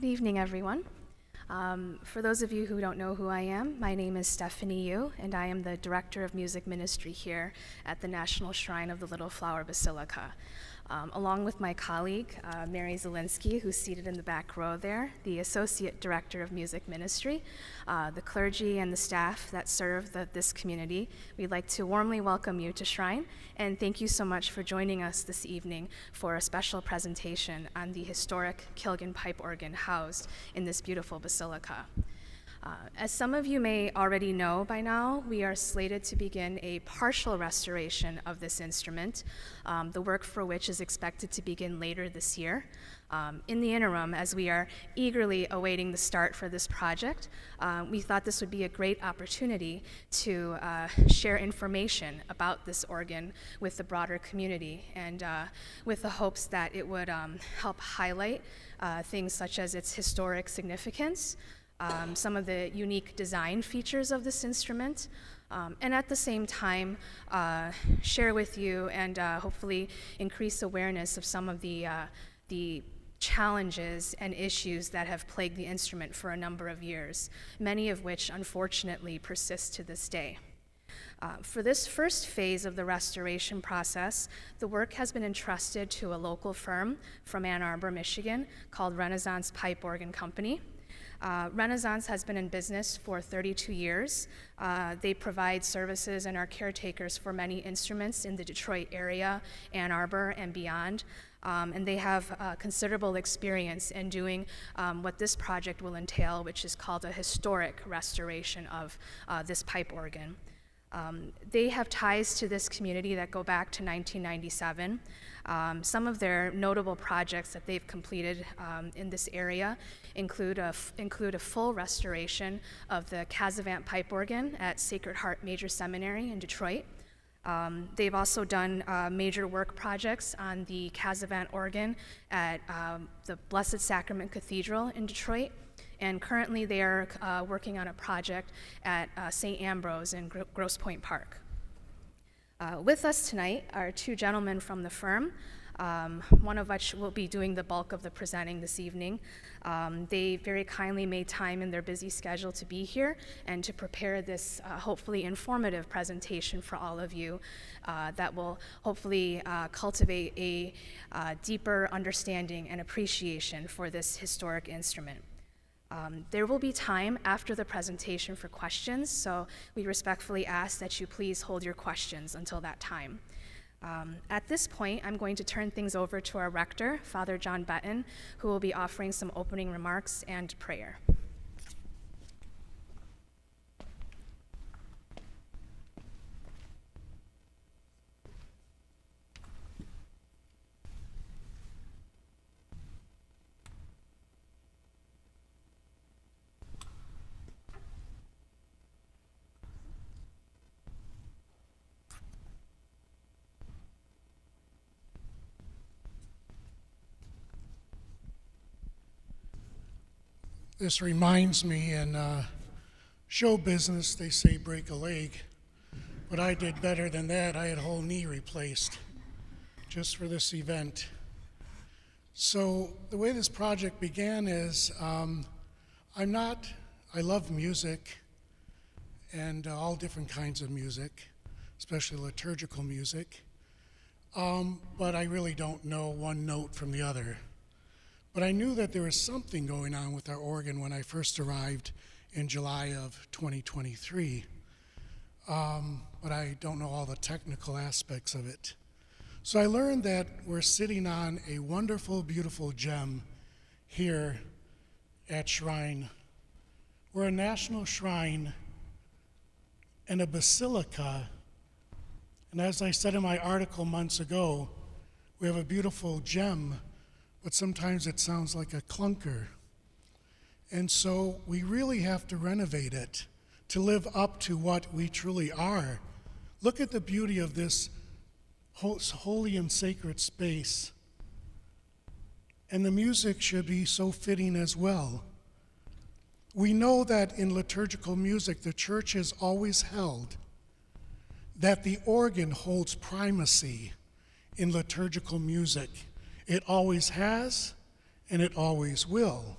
Good evening, everyone. For those of you who don't know who I am, my name is Stephanie Yu, and I am the Director of Music Ministry here at the National Shrine of the Little Flower Basilica. Along with my colleague, Mary Zielinski, who's seated in the back row there, the Associate Director of Music Ministry, the clergy and the staff that serve this community, we'd like to warmly welcome you to Shrine, and thank you so much for joining us this evening for a special presentation on the historic Kilgen pipe organ housed in this beautiful basilica. As some of you may already know by now, we are slated to begin a partial restoration of this instrument, the work for which is expected to begin later this year. In the interim, as we are eagerly awaiting the start for this project, we thought this would be a great opportunity to share information about this organ with the broader community, and with the hopes that it would help highlight things such as its historic significance, some of the unique design features of this instrument, and at the same time share with you and hopefully increase awareness of some of the challenges and issues that have plagued the instrument for a number of years, many of which unfortunately persist to this day. For this first phase of the restoration process, the work has been entrusted to a local firm from Ann Arbor, Michigan, called Renaissance Pipe Organ Company. Renaissance has been in business for 32 years. They provide services and are caretakers for many instruments in the Detroit area, Ann Arbor, and beyond. And they have considerable experience in doing what this project will entail, which is called a historic restoration of this pipe organ. They have ties to this community that go back to 1997. Some of their notable projects that they've completed in this area include a full restoration of the Casavant pipe organ at Sacred Heart Major Seminary in Detroit. They've also done major work projects on the Casavant organ at the Blessed Sacrament Cathedral in Detroit. And currently they are working on a project at St. Ambrose in Grosse Pointe Park. With us tonight are two gentlemen from the firm, one of which will be doing the bulk of the presenting this evening. They very kindly made time in their busy schedule to be here and to prepare this hopefully informative presentation for all of you that will hopefully cultivate a deeper understanding and appreciation for this historic instrument. There will be time after the presentation for questions, so we respectfully ask that you please hold your questions until that time. At this point, I'm going to turn things over to our rector, Father John Betton, who will be offering some opening remarks and prayer. This reminds me, in show business, they say break a leg, but I did better than that. I had a whole knee replaced just for this event. So the way this project began is I love music and all different kinds of music, especially liturgical music, but I really don't know one note from the other. But I knew that there was something going on with our organ when I first arrived in July of 2023, but I don't know all the technical aspects of it. So I learned that we're sitting on a wonderful, beautiful gem here at Shrine. We're a national shrine and a basilica, and as I said in my article months ago, we have a beautiful gem, but sometimes it sounds like a clunker. And so we really have to renovate it to live up to what we truly are. Look at the beauty of this holy and sacred space. And the music should be so fitting as well. We know that in liturgical music, the church has always held that the organ holds primacy in liturgical music. It always has, and it always will.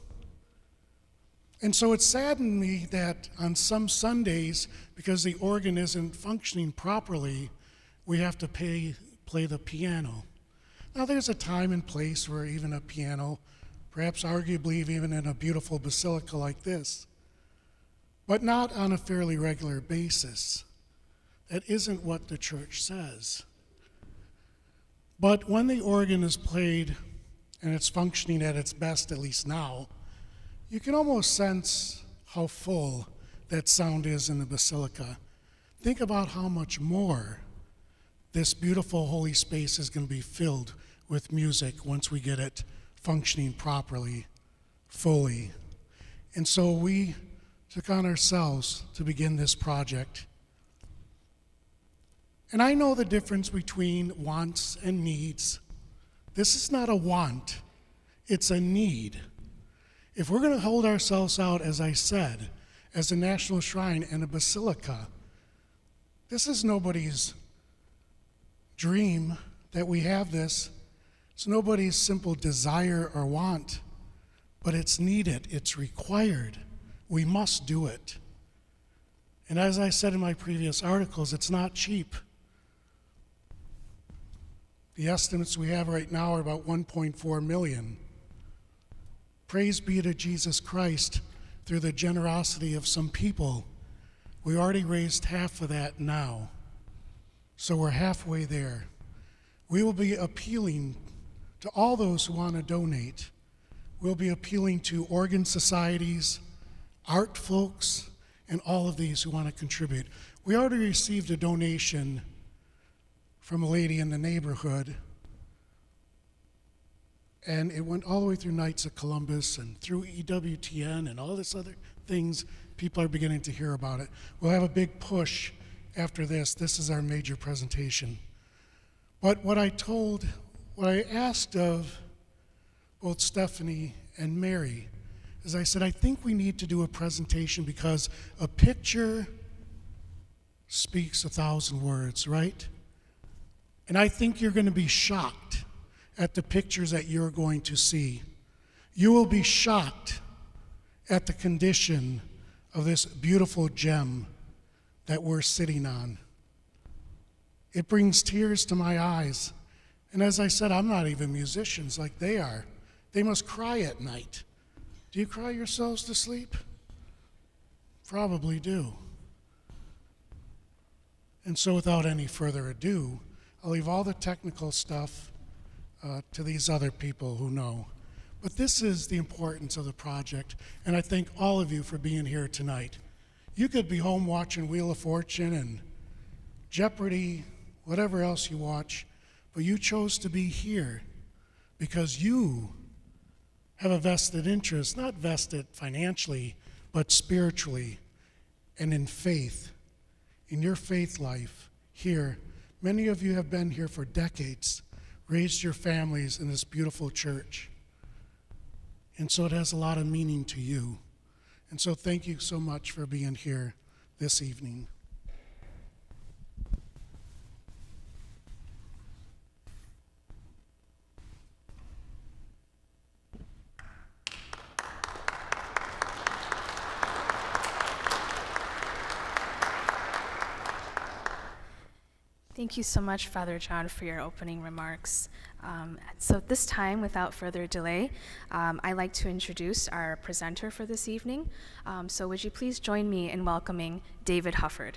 And so it saddened me that on some Sundays, because the organ isn't functioning properly, we have to play the piano. Now, there's a time and place where even a piano, perhaps arguably even in a beautiful basilica like this, but not on a fairly regular basis. That isn't what the church says. But when the organ is played and it's functioning at its best, at least now, you can almost sense how full that sound is in the basilica. Think about how much more this beautiful holy space is going to be filled with music once we get it functioning properly, fully. And so we took on ourselves to begin this project. And I know the difference between wants and needs. This is not a want, it's a need. If we're going to hold ourselves out, as I said, as a national shrine and a basilica, this is nobody's dream that we have this. It's nobody's simple desire or want, but it's needed, it's required. We must do it. And as I said in my previous articles, it's not cheap. The estimates we have right now are about 1.4 million. Praise be to Jesus Christ, through the generosity of some people, we already raised half of that now. So we're halfway there. We will be appealing to all those who want to donate. We'll be appealing to organ societies, art folks, and all of these who want to contribute. We already received a donation from a lady in the neighborhood, and it went all the way through Knights of Columbus and through EWTN and all this other things. People are beginning to hear about it. We'll have a big push after this. This is our major presentation. But what I asked of both Stephanie and Mary is I said, I think we need to do a presentation because a picture speaks 1,000 words, right? And I think you're going to be shocked at the pictures that you're going to see. You will be shocked at the condition of this beautiful gem that we're sitting on. It brings tears to my eyes. And as I said, I'm not even musicians like they are. They must cry at night. Do you cry yourselves to sleep? Probably do. And so without any further ado, I'll leave all the technical stuff to these other people who know. But this is the importance of the project, and I thank all of you for being here tonight. You could be home watching Wheel of Fortune and Jeopardy, whatever else you watch, but you chose to be here because you have a vested interest, not vested financially, but spiritually and in faith, in your faith life here. Many of you have been here for decades, raised your families in this beautiful church. And so it has a lot of meaning to you. And so thank you so much for being here this evening. Thank you so much, Father John, for your opening remarks. So at this time, without further delay, I'd like to introduce our presenter for this evening. So would you please join me in welcoming David Hufford.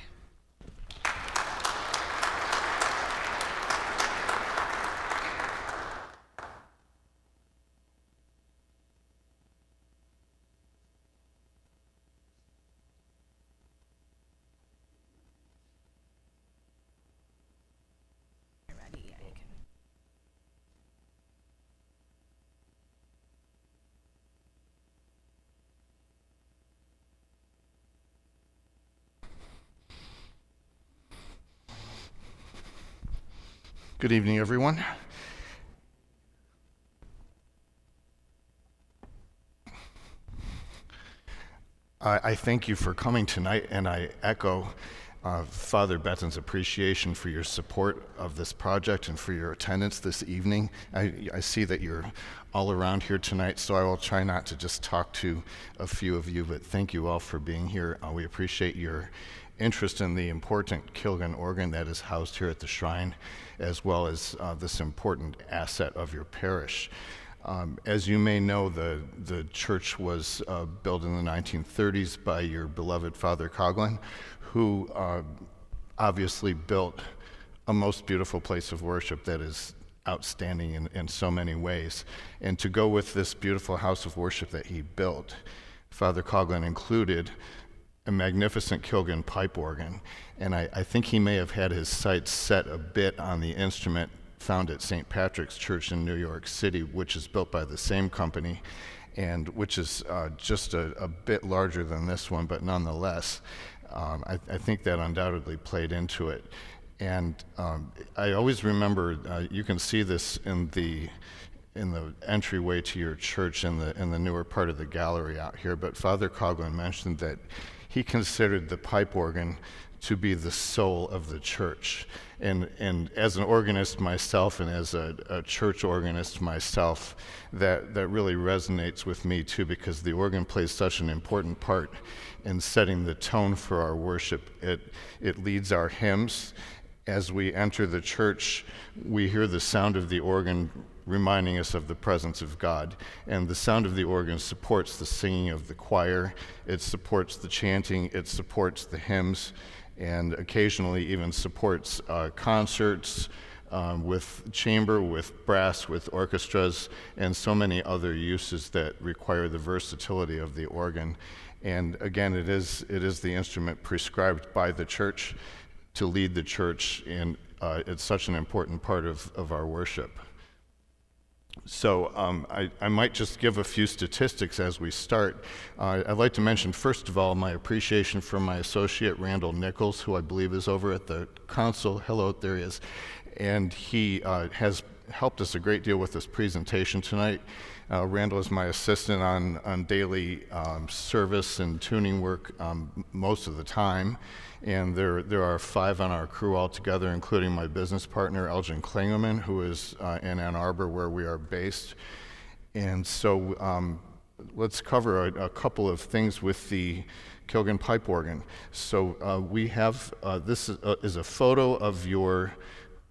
Good evening, everyone. I thank you for coming tonight, and I echo Father Betton's appreciation for your support of this project and for your attendance this evening. I see that you're all around here tonight, so I will try not to just talk to a few of you, but thank you all for being here. We appreciate your interest in the important Kilgen organ that is housed here at the shrine, as well as this important asset of your parish. As you may know, the church was built in the 1930s by your beloved Father Coughlin, who obviously built a most beautiful place of worship that is outstanding in so many ways. And to go with this beautiful house of worship that he built, Father Coughlin included a magnificent Kilgen pipe organ. And I think he may have had his sights set a bit on the instrument found at St. Patrick's Church in New York City, which is built by the same company, and which is just a bit larger than this one, but nonetheless, I think that undoubtedly played into it. And I always remember, you can see this in the entryway to your church in the newer part of the gallery out here, but Father Coughlin mentioned that he considered the pipe organ to be the soul of the church. And as an organist myself and as a church organist myself, that really resonates with me too, because the organ plays such an important part in setting the tone for our worship. It leads our hymns. As we enter the church, we hear the sound of the organ reminding us of the presence of God. And the sound of the organ supports the singing of the choir, it supports the chanting, it supports the hymns, and occasionally even supports concerts with chamber, with brass, with orchestras, and so many other uses that require the versatility of the organ. And again, it is the instrument prescribed by the church to lead the church, and it's such an important part of our worship. So I might just give a few statistics as we start. I'd like to mention, first of all, my appreciation for my associate, Randall Nichols, who I believe is over at the console. Hello, there he is. And he has helped us a great deal with this presentation tonight. Randall is my assistant on daily service and tuning work most of the time. And there are 5 on our crew altogether, including my business partner, Elgin Klingerman, who is in Ann Arbor, where we are based. And so let's cover a couple of things with the Kilgen pipe organ. So we have, this is a photo of your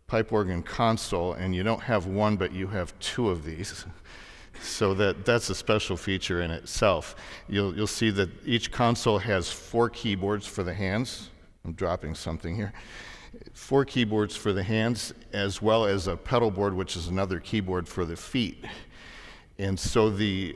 pipe organ console, and you don't have one, but you have 2 of these. So that's a special feature in itself. You'll see that each console has 4 keyboards for the hands. I'm dropping something here. 4 keyboards for the hands, as well as a pedal board, which is another keyboard for the feet. And so the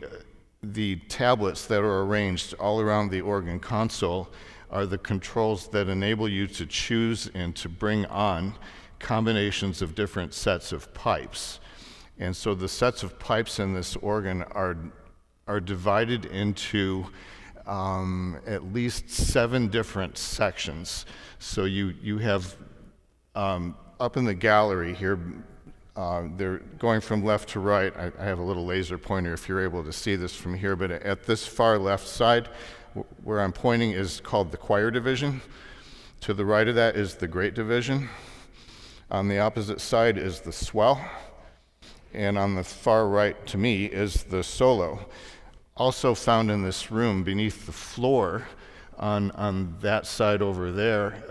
tablets that are arranged all around the organ console are the controls that enable you to choose and to bring on combinations of different sets of pipes. And so the sets of pipes in this organ are divided into at least 7 different sections. So you have up in the gallery here, they're going from left to right. I have a little laser pointer if you're able to see this from here, but at this far left side, where I'm pointing is called the choir division. To the right of that is the great division. On the opposite side is the swell. And on the far right to me is the solo. Also found in this room beneath the floor on that side over there,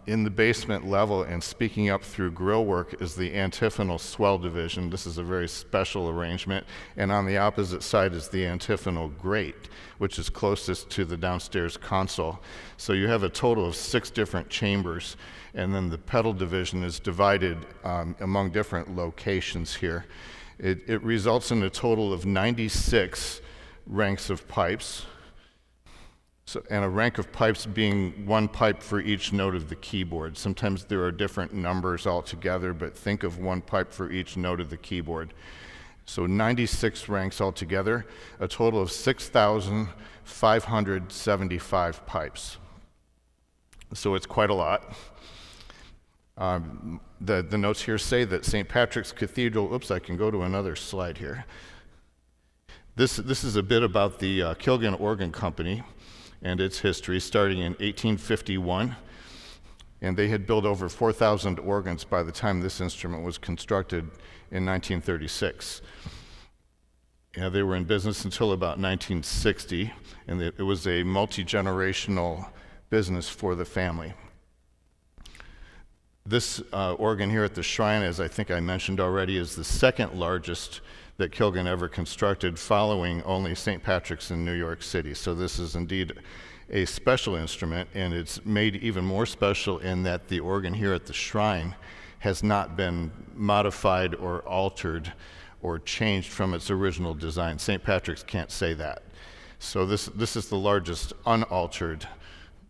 in the basement level and speaking up through grill work is the antiphonal swell division. This is a very special arrangement. And on the opposite side is the antiphonal grate, which is closest to the downstairs console. So you have a total of 6 different chambers, and then the pedal division is divided among different locations here. It results in a total of 96 ranks of pipes. So, and a rank of pipes being 1 pipe for each note of the keyboard. Sometimes there are different numbers altogether, but think of 1 pipe for each note of the keyboard. So 96 ranks altogether, a total of 6,575 pipes. So it's quite a lot. The notes here say that St. Patrick's Cathedral, oops, I can go to another slide here. This is a bit about the Kilgen Organ Company and its history, starting in 1851. And they had built over 4,000 organs by the time this instrument was constructed in 1936. They were in business until about 1960, and it was a multi-generational business for the family. This organ here at the shrine, as I think I mentioned already, is the second largest that Kilgen ever constructed, following only St. Patrick's in New York City. So this is indeed a special instrument, and it's made even more special in that the organ here at the shrine has not been modified or altered or changed from its original design. St. Patrick's can't say that. So this is the largest unaltered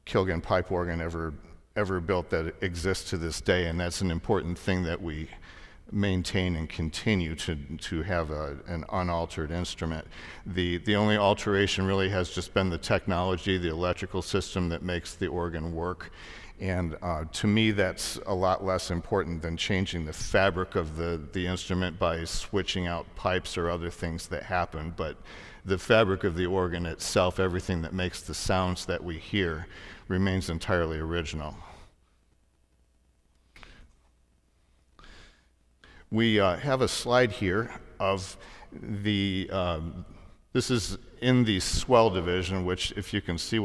Kilgen pipe organ ever built that exists to this day, and that's an important thing that we maintain and continue to have an unaltered instrument. The only alteration really has just been the technology, the electrical system that makes the organ work. And to me, that's a lot less important than changing the fabric of the instrument by switching out pipes or other things that happen. But the fabric of the organ itself, everything that makes the sounds that we hear, remains entirely original. We have a slide here of this is in the swell division, which if you can see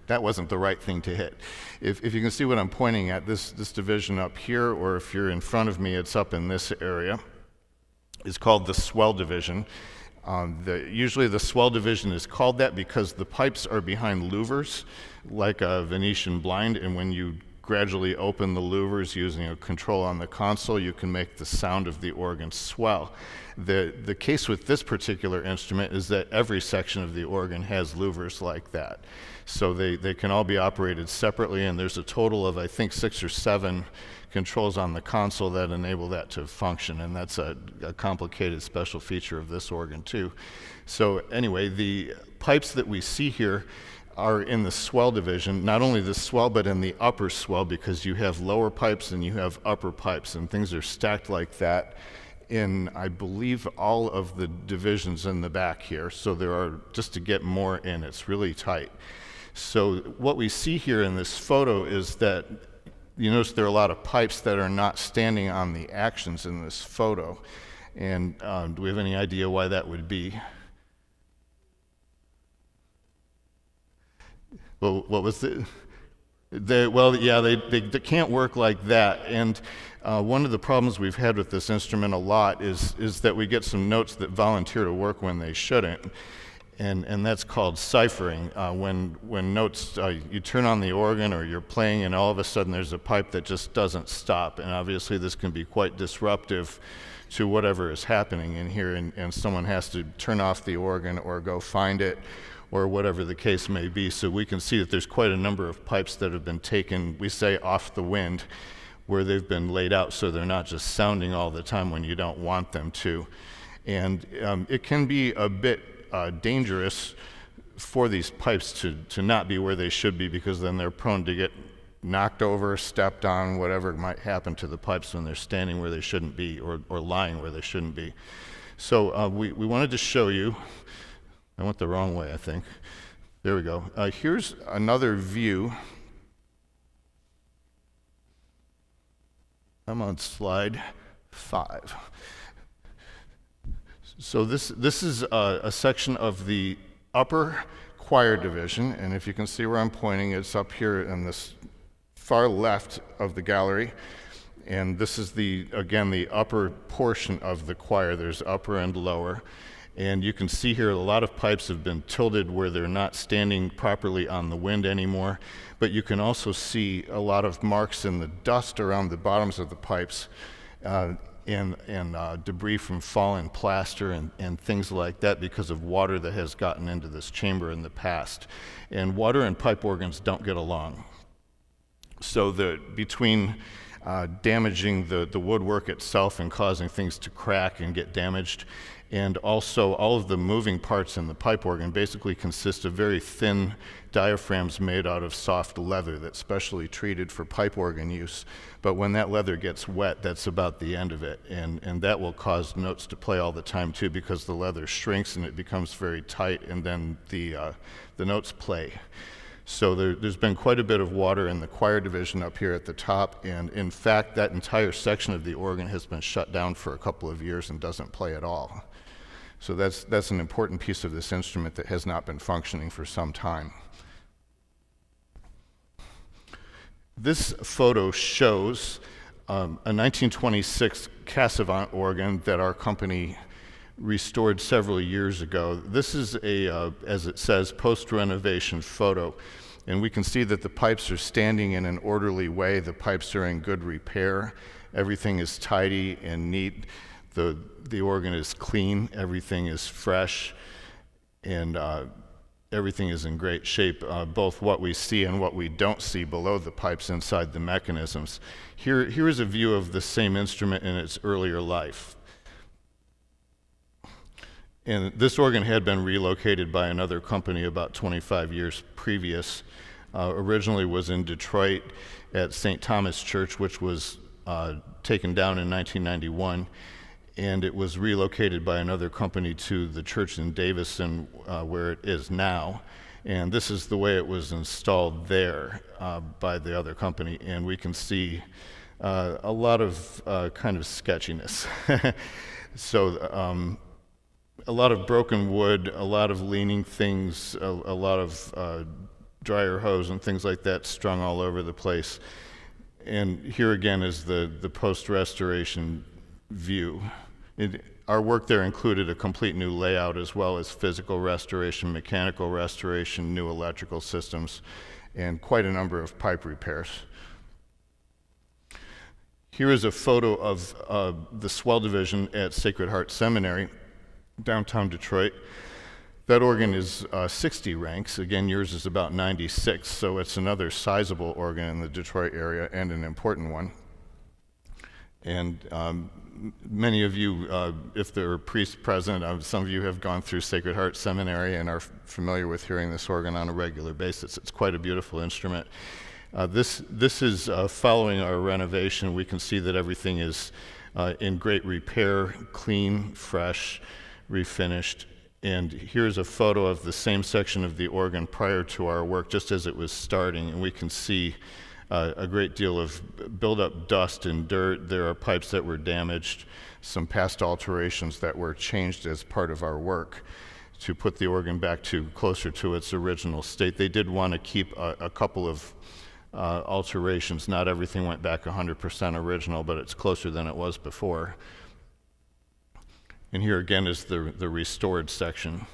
that wasn't the right thing to hit. If you can see what I'm pointing at, this division up here, or if you're in front of me, it's up in this area, is called the swell division. Usually the swell division is called that because the pipes are behind louvers, like a Venetian blind, and when you gradually open the louvers using a control on the console, you can make the sound of the organ swell. The case with this particular instrument is that every section of the organ has louvers like that. So they can all be operated separately, and there's a total of, I think, 6 or 7 controls on the console that enable that to function, and that's a complicated special feature of this organ too. So anyway, the pipes that we see here are in the swell division, not only the swell, but in the upper swell, because you have lower pipes and you have upper pipes, and things are stacked like that in, I believe, all of the divisions in the back here. So there are, just to get more in, it's really tight. So what we see here in this photo is that you notice there are a lot of pipes that are not standing on the actions in this photo. And do we have any idea why that would be? Well, what was it? They can't work like that. And one of the problems we've had with this instrument a lot is that we get some notes that volunteer to work when they shouldn't. And that's called ciphering. When notes, you turn on the organ or you're playing and all of a sudden there's a pipe that just doesn't stop. And obviously this can be quite disruptive to whatever is happening in here, and someone has to turn off the organ or go find it, or whatever the case may be. So we can see that there's quite a number of pipes that have been taken, we say, off the wind, where they've been laid out so they're not just sounding all the time when you don't want them to. And it can be a bit dangerous for these pipes to not be where they should be, because then they're prone to get knocked over, stepped on, whatever might happen to the pipes when they're standing where they shouldn't be, or lying where they shouldn't be. So we wanted to show you. I went the wrong way, I think. There we go. Here's another view. I'm on slide 5. So this is a section of the upper choir division, and if you can see where I'm pointing, it's up here in this far left of the gallery. And this is again the upper portion of the choir. There's upper and lower. And you can see here a lot of pipes have been tilted where they're not standing properly on the wind anymore. But you can also see a lot of marks in the dust around the bottoms of the pipes, and debris from fallen plaster and things like that because of water that has gotten into this chamber in the past. And water and pipe organs don't get along. So between damaging the woodwork itself and causing things to crack and get damaged, and also all of the moving parts in the pipe organ basically consist of very thin diaphragms made out of soft leather that's specially treated for pipe organ use. But when that leather gets wet, that's about the end of it, and that will cause notes to play all the time too, because the leather shrinks and it becomes very tight, and then the notes play. So there's been quite a bit of water in the choir division up here at the top, and in fact, that entire section of the organ has been shut down for a couple of years and doesn't play at all. So that's an important piece of this instrument that has not been functioning for some time. This photo shows a 1926 Cassavant organ that our company restored several years ago. This is a, as it says, post-renovation photo. And we can see that the pipes are standing in an orderly way. The pipes are in good repair. Everything is tidy and neat. The organ is clean. Everything is fresh. And everything is in great shape, both what we see and what we don't see below the pipes inside the mechanisms. Here is a view of the same instrument in its earlier life. And this organ had been relocated by another company about 25 years previous. Originally was in Detroit at St. Thomas Church, which was taken down in 1991. And it was relocated by another company to the church in Davison, where it is now. And this is the way it was installed there by the other company. And we can see a lot of kind of sketchiness. So a lot of broken wood, a lot of leaning things, a lot of dryer hose and things like that strung all over the place. And here again is the post-restoration view. Our work there included a complete new layout as well as physical restoration, mechanical restoration, new electrical systems, and quite a number of pipe repairs. Here is a photo of the swell division at Sacred Heart Seminary, downtown Detroit. That organ is 60 ranks. Again, yours is about 96, so it's another sizable organ in the Detroit area and an important one. And many of you, if there are priests present, some of you have gone through Sacred Heart Seminary and are familiar with hearing this organ on a regular basis. It's quite a beautiful instrument. This is following our renovation. We can see that everything is in great repair, clean, fresh, refinished. And here's a photo of the same section of the organ prior to our work, just as it was starting, and we can see a great deal of build-up dust and dirt. There are pipes that were damaged, some past alterations that were changed as part of our work to put the organ back to closer to its original state. They did want to keep a couple of alterations. Not everything went back 100% original, but it's closer than it was before. And here again is the restored section.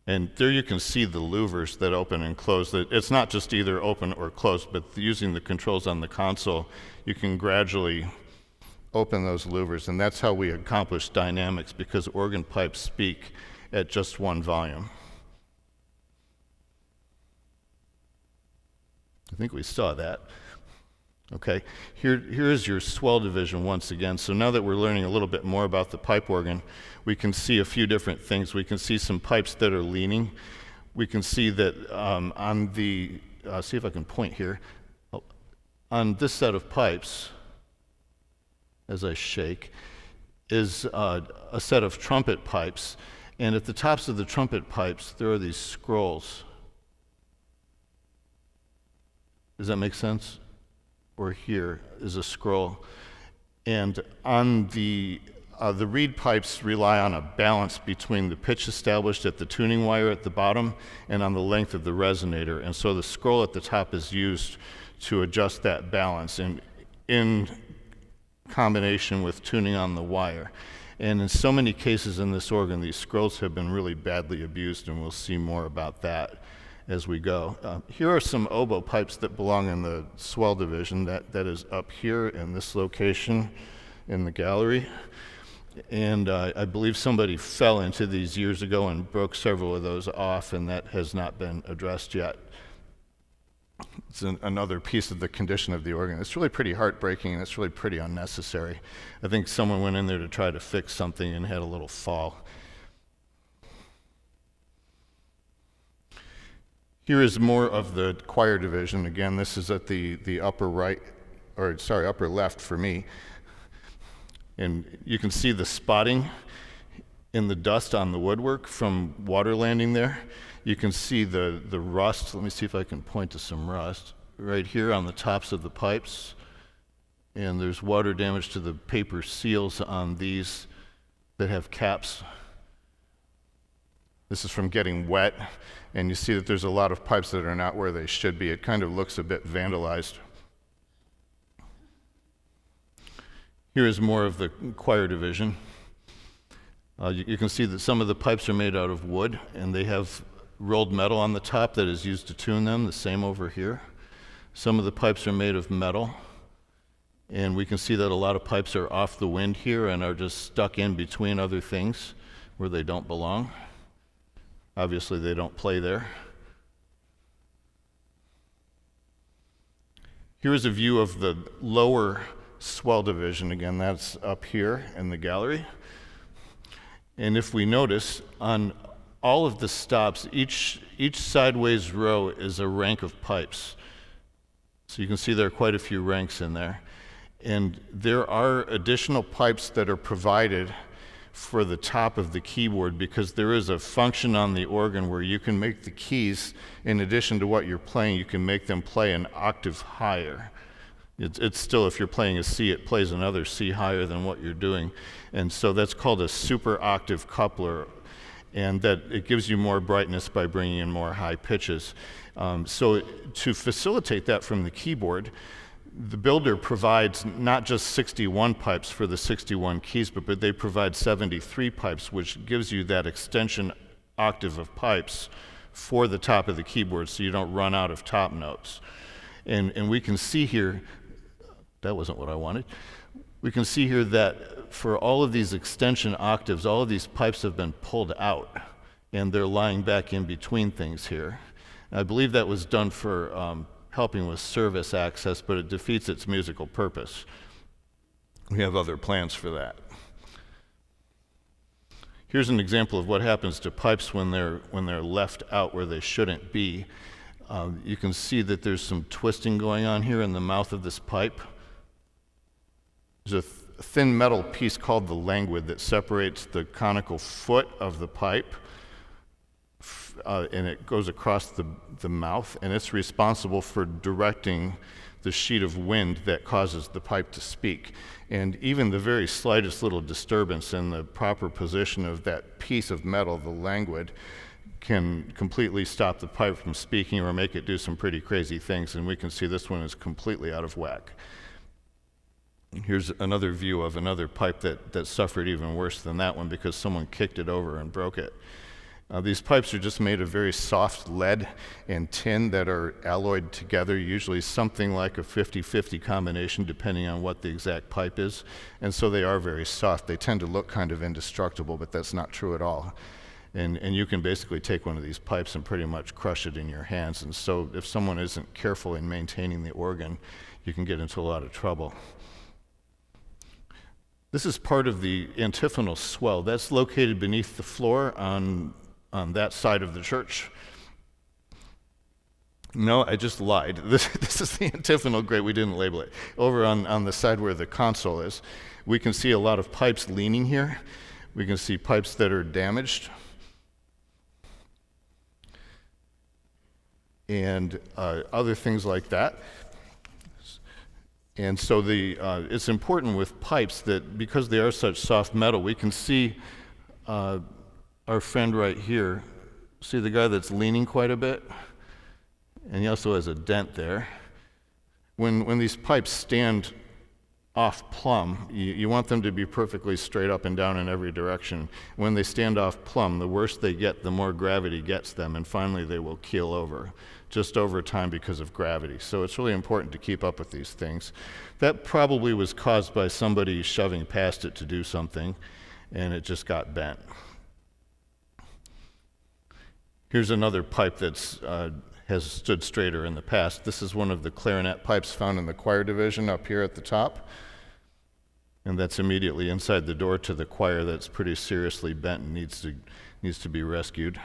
And there you can see the louvers that open and close. It's not just either open or closed, but using the controls on the console, you can gradually open those louvers. And that's how we accomplish dynamics, because organ pipes speak at just one volume. I think we saw that. Okay, here is your swell division once again. So now that we're learning a little bit more about the pipe organ, we can see a few different things. We can see some pipes that are leaning. We can see that on the, see if I can point here, on this set of pipes, as I shake, is a set of trumpet pipes. And at the tops of the trumpet pipes, there are these scrolls. Does that make sense? Or here is a scroll. And on the reed pipes rely on a balance between the pitch established at the tuning wire at the bottom and on the length of the resonator. And so the scroll at the top is used to adjust that balance in combination with tuning on the wire. And in so many cases in this organ, these scrolls have been really badly abused, and we'll see more about that as we go. Here are some oboe pipes that belong in the swell division. That is up here in this location in the gallery. And I believe somebody fell into these years ago and broke several of those off, and that has not been addressed yet. It's another piece of the condition of the organ. It's really pretty heartbreaking, and it's really pretty unnecessary. I think someone went in there to try to fix something and had a little fall. Here is more of the choir division. Again, this is at the upper right, or sorry, upper left for me. And you can see the spotting in the dust on the woodwork from water landing there. You can see the rust. Let me see if I can point to some rust right here on the tops of the pipes. And there's water damage to the paper seals on these that have caps. This is from getting wet, and you see that there's a lot of pipes that are not where they should be. It kind of looks a bit vandalized. Here is more of the choir division. You can see that some of the pipes are made out of wood, and they have rolled metal on the top that is used to tune them, the same over here. Some of the pipes are made of metal, and we can see that a lot of pipes are off the wind here and are just stuck in between other things where they don't belong. Obviously, they don't play there. Here is a view of the lower swell division. Again, that's up here in the gallery. And if we notice, on all of the stops, each sideways row is a rank of pipes. So you can see there are quite a few ranks in there. And there are additional pipes that are provided for the top of the keyboard because there is a function on the organ where you can make the keys, in addition to what you're playing, you can make them play an octave higher. It's still, if you're playing a C, it plays another C higher than what you're doing. And so that's called a super octave coupler, and that it gives you more brightness by bringing in more high pitches. So to facilitate that from the keyboard, the builder provides not just 61 pipes for the 61 keys, but they provide 73 pipes, which gives you that extension octave of pipes for the top of the keyboard so you don't run out of top notes. And we can see here, that wasn't what I wanted. We can see here that for all of these extension octaves, all of these pipes have been pulled out, and they're lying back in between things here. I believe that was done for helping with service access, but it defeats its musical purpose. We have other plans for that. Here's an example of what happens to pipes when they're left out where they shouldn't be. You can see that there's some twisting going on here in the mouth of this pipe. There's a thin metal piece called the languid that separates the conical foot of the pipe, and it goes across the mouth, and it's responsible for directing the sheet of wind that causes the pipe to speak. And even the very slightest little disturbance in the proper position of that piece of metal, the languid, can completely stop the pipe from speaking or make it do some pretty crazy things, and we can see this one is completely out of whack. Here's another view of another pipe that suffered even worse than that one because someone kicked it over and broke it. These pipes are just made of very soft lead and tin that are alloyed together, usually something like a 50-50 combination depending on what the exact pipe is, and so they are very soft. They tend to look kind of indestructible, but that's not true at all. And you can basically take one of these pipes and pretty much crush it in your hands, and so if someone isn't careful in maintaining the organ, you can get into a lot of trouble. This is part of the antiphonal swell. That's located beneath the floor on that side of the church. No, I just lied. This is the antiphonal grate. We didn't label it. Over on the side where the console is, we can see a lot of pipes leaning here. We can see pipes that are damaged. And other things like that. And so it's important with pipes that because they are such soft metal, we can see our friend right here. See the guy that's leaning quite a bit? And he also has a dent there. When these pipes stand off plumb, you want them to be perfectly straight up and down in every direction. When they stand off plumb, the worse they get, the more gravity gets them, and finally they will keel over, just over time because of gravity. So it's really important to keep up with these things. That probably was caused by somebody shoving past it to do something, and it just got bent. Here's another pipe that's has stood straighter in the past. This is one of the clarinet pipes found in the choir division up here at the top. And that's immediately inside the door to the choir that's pretty seriously bent and needs to be rescued.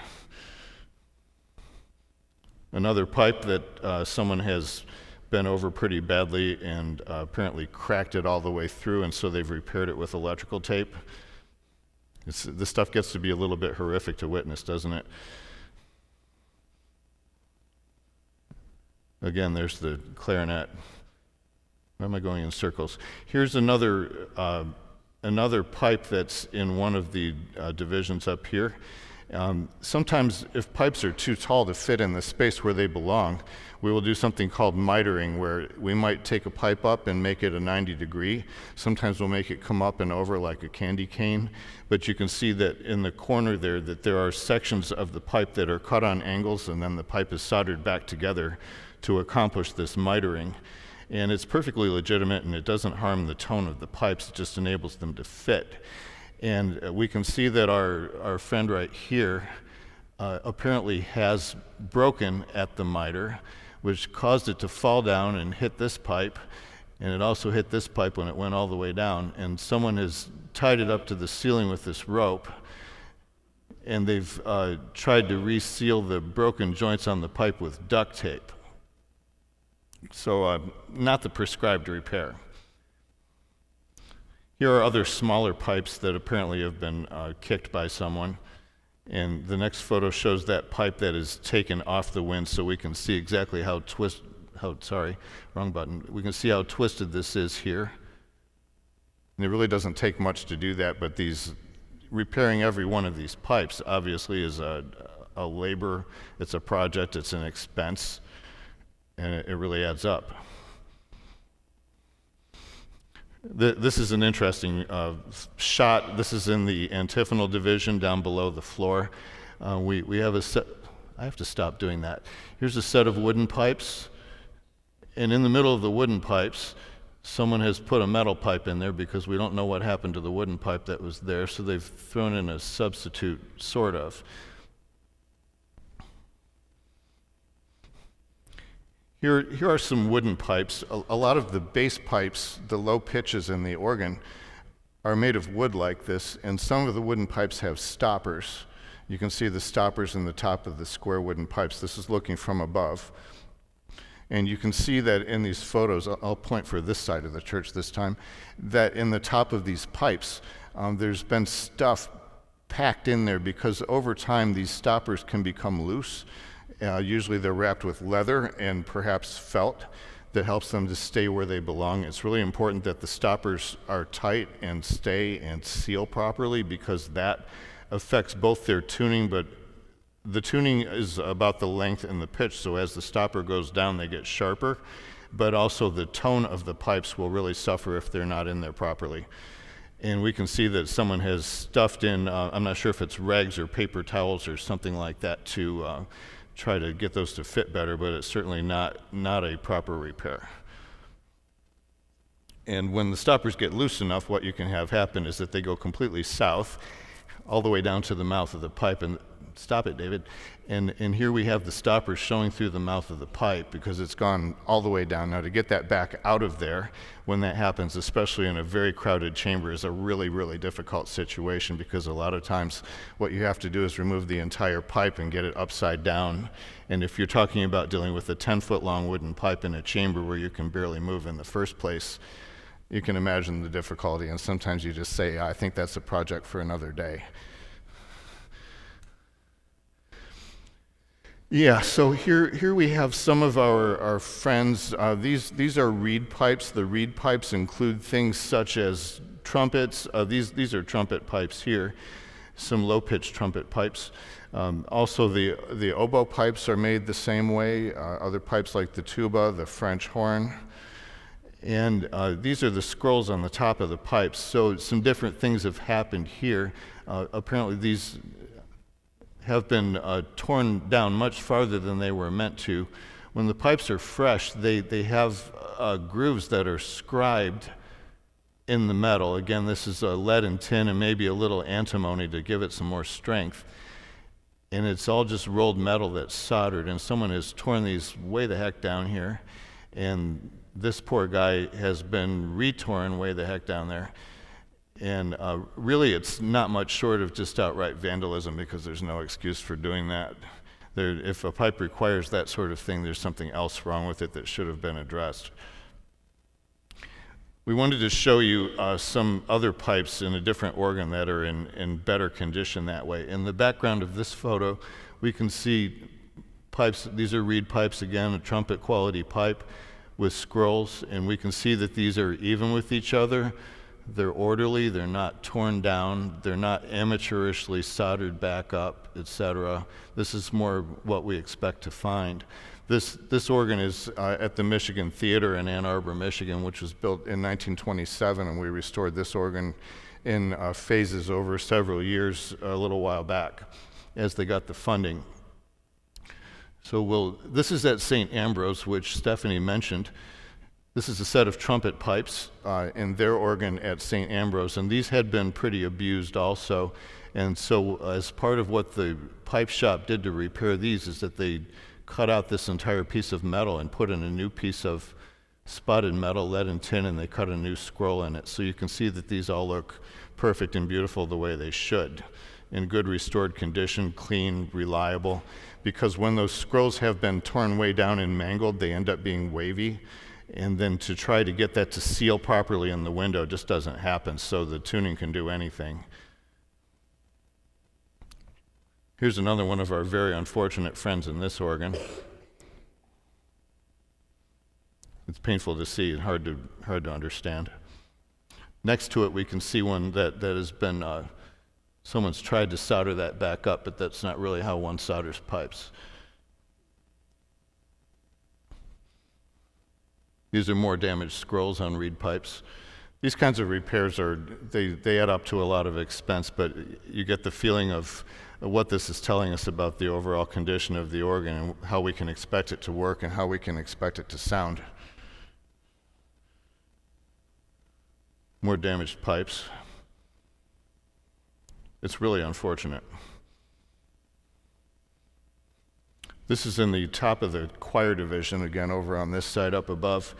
Another pipe that someone has bent over pretty badly and apparently cracked it all the way through, and so they've repaired it with electrical tape. This stuff gets to be a little bit horrific to witness, doesn't it? Again, there's the clarinet. Why am I going in circles? Here's another pipe that's in one of the divisions up here. Sometimes if pipes are too tall to fit in the space where they belong, we will do something called mitering, where we might take a pipe up and make it a 90 degree. Sometimes we'll make it come up and over like a candy cane, but you can see that in the corner there that there are sections of the pipe that are cut on angles, and then the pipe is soldered back together to accomplish this mitering. And it's perfectly legitimate, and it doesn't harm the tone of the pipes, it just enables them to fit. And we can see that our friend right here apparently has broken at the miter, which caused it to fall down and hit this pipe, and it also hit this pipe when it went all the way down. And someone has tied it up to the ceiling with this rope, and they've tried to reseal the broken joints on the pipe with duct tape. So not the prescribed repair. Here are other smaller pipes that apparently have been kicked by someone. And the next photo shows that pipe that is taken off the wind, so we can see exactly how we can see how twisted this is here. And it really doesn't take much to do that, but repairing every one of these pipes obviously is a labor, it's a project, it's an expense, and it really adds up. This is an interesting shot. This is in the antiphonal division down below the floor. We have a set. I have to stop doing that. Here's a set of wooden pipes, and in the middle of the wooden pipes, someone has put a metal pipe in there because we don't know what happened to the wooden pipe that was there, so they've thrown in a substitute, sort of. Here are some wooden pipes. A lot of the bass pipes, the low pitches in the organ, are made of wood like this, and some of the wooden pipes have stoppers. You can see the stoppers in the top of the square wooden pipes. This is looking from above. And you can see that in these photos, I'll point for this side of the church this time, that in the top of these pipes, there's been stuff packed in there because over time these stoppers can become loose. Usually they're wrapped with leather and perhaps felt that helps them to stay where they belong. It's really important that the stoppers are tight and stay and seal properly because that affects both their tuning, but the tuning is about the length and the pitch, so as the stopper goes down they get sharper, but also the tone of the pipes will really suffer if they're not in there properly. And we can see that someone has stuffed in, I'm not sure if it's rags or paper towels or something like that to try to get those to fit better, but it's certainly not a proper repair. And when the stoppers get loose enough, what you can have happen is that they go completely south, all the way down to the mouth of the pipe. And stop it, David. And here we have the stoppers showing through the mouth of the pipe because it's gone all the way down. Now to get that back out of there, when that happens, especially in a very crowded chamber, is a really, really difficult situation because a lot of times what you have to do is remove the entire pipe and get it upside down. And if you're talking about dealing with a 10-foot long wooden pipe in a chamber where you can barely move in the first place, you can imagine the difficulty. And sometimes you just say, I think that's a project for another day. Yeah, so here we have some of our friends. These are reed pipes. The reed pipes include things such as trumpets. These are trumpet pipes here, some low-pitched trumpet pipes. Also, the oboe pipes are made the same way. Other pipes like the tuba, the French horn. And these are the scrolls on the top of the pipes. So some different things have happened here. Apparently these have been torn down much farther than they were meant to. When the pipes are fresh, they have grooves that are scribed in the metal. Again, this is lead and tin and maybe a little antimony to give it some more strength. And it's all just rolled metal that's soldered, and someone has torn these way the heck down here. And this poor guy has been retorn way the heck down there. And really, it's not much short of just outright vandalism because there's no excuse for doing that. If a pipe requires that sort of thing, there's something else wrong with it that should have been addressed. We wanted to show you some other pipes in a different organ that are in better condition that way. In the background of this photo, we can see pipes. These are reed pipes again, a trumpet quality pipe with scrolls, and we can see that these are even with each other. They're orderly, they're not torn down, they're not amateurishly soldered back up, etc. This is more what we expect to find. This organ is at the Michigan Theater in Ann Arbor, Michigan, which was built in 1927, and we restored this organ in phases over several years a little while back as they got the funding. So this is at St. Ambrose, which Stephanie mentioned. This is a set of trumpet pipes in their organ at St. Ambrose, and these had been pretty abused also. And so as part of what the pipe shop did to repair these is that they cut out this entire piece of metal and put in a new piece of spotted metal, lead and tin, and they cut a new scroll in it. So you can see that these all look perfect and beautiful the way they should, in good restored condition, clean, reliable, because when those scrolls have been torn way down and mangled, they end up being wavy. And then to try to get that to seal properly in the window just doesn't happen, so the tuning can do anything. Here's another one of our very unfortunate friends in this organ. It's painful to see and hard to understand. Next to it, we can see one that has been, someone's tried to solder that back up, but that's not really how one solders pipes. These are more damaged scrolls on reed pipes. These kinds of repairs they add up to a lot of expense, but you get the feeling of what this is telling us about the overall condition of the organ and how we can expect it to work and how we can expect it to sound. More damaged pipes. It's really unfortunate. This is in the top of the choir division, again, over on this side up above.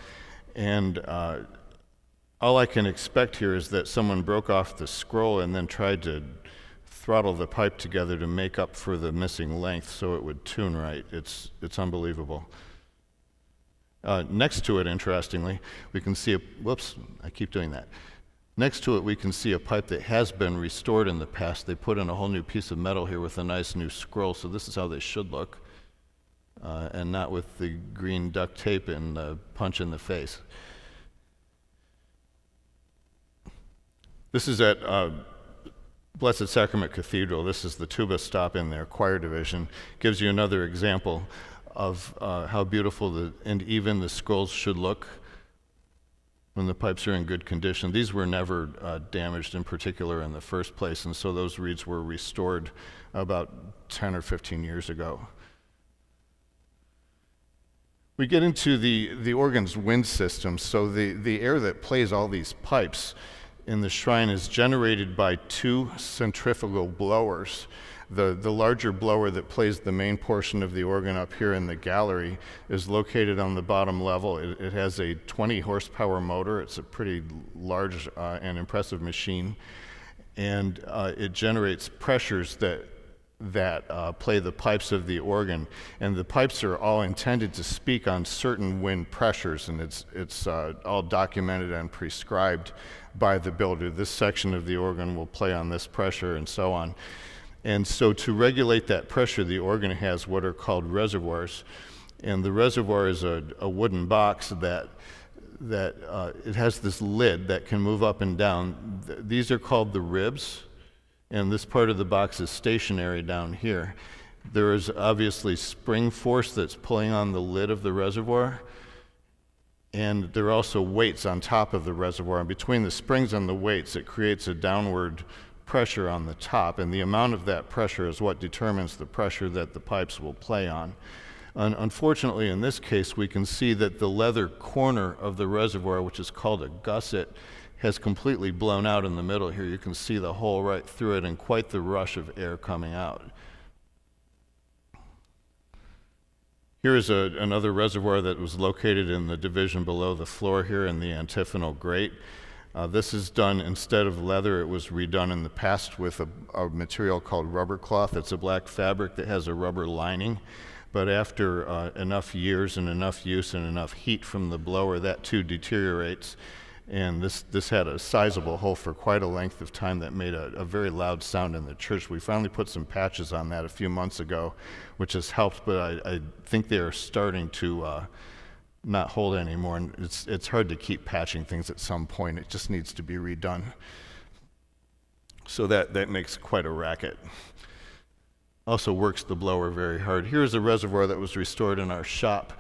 And all I can expect here is that someone broke off the scroll and then tried to throttle the pipe together to make up for the missing length so it would tune right. It's unbelievable. Next to it, interestingly, we can see whoops, I keep doing that. Next to it, we can see a pipe that has been restored in the past. They put in a whole new piece of metal here with a nice new scroll, so this is how they should look. And not with the green duct tape and the punch in the face. This is at Blessed Sacrament Cathedral. This is the tuba stop in their choir division. Gives you another example of how beautiful and even the scrolls should look when the pipes are in good condition. These were never damaged in particular in the first place, and so those reeds were restored about 10 or 15 years ago. We get into the organ's wind system. So the air that plays all these pipes in the shrine is generated by two centrifugal blowers. The larger blower that plays the main portion of the organ up here in the gallery is located on the bottom level. It has a 20 horsepower motor. It's a pretty large and impressive machine. And it generates pressures that play the pipes of the organ, and the pipes are all intended to speak on certain wind pressures, and it's all documented and prescribed by the builder. This section of the organ will play on this pressure and so on. And so to regulate that pressure, the organ has what are called reservoirs, and the reservoir is a wooden box that it has this lid that can move up and down. These are called the ribs. And this part of the box is stationary down here. There is obviously spring force that's pulling on the lid of the reservoir, and there are also weights on top of the reservoir. And between the springs and the weights, it creates a downward pressure on the top, and the amount of that pressure is what determines the pressure that the pipes will play on. Unfortunately, in this case, we can see that the leather corner of the reservoir, which is called a gusset, has completely blown out in the middle here. You can see the hole right through it and quite the rush of air coming out. Here is another reservoir that was located in the division below the floor here in the antiphonal grate. This is done instead of leather. It was redone in the past with a material called rubber cloth. It's a black fabric that has a rubber lining. But after enough years and enough use and enough heat from the blower, that too deteriorates. And this had a sizable hole for quite a length of time that made a very loud sound in the church. We finally put some patches on that a few months ago, which has helped, but I think they are starting to not hold anymore, and it's hard to keep patching things at some point. It just needs to be redone. So that makes quite a racket. Also works the blower very hard. Here's a reservoir that was restored in our shop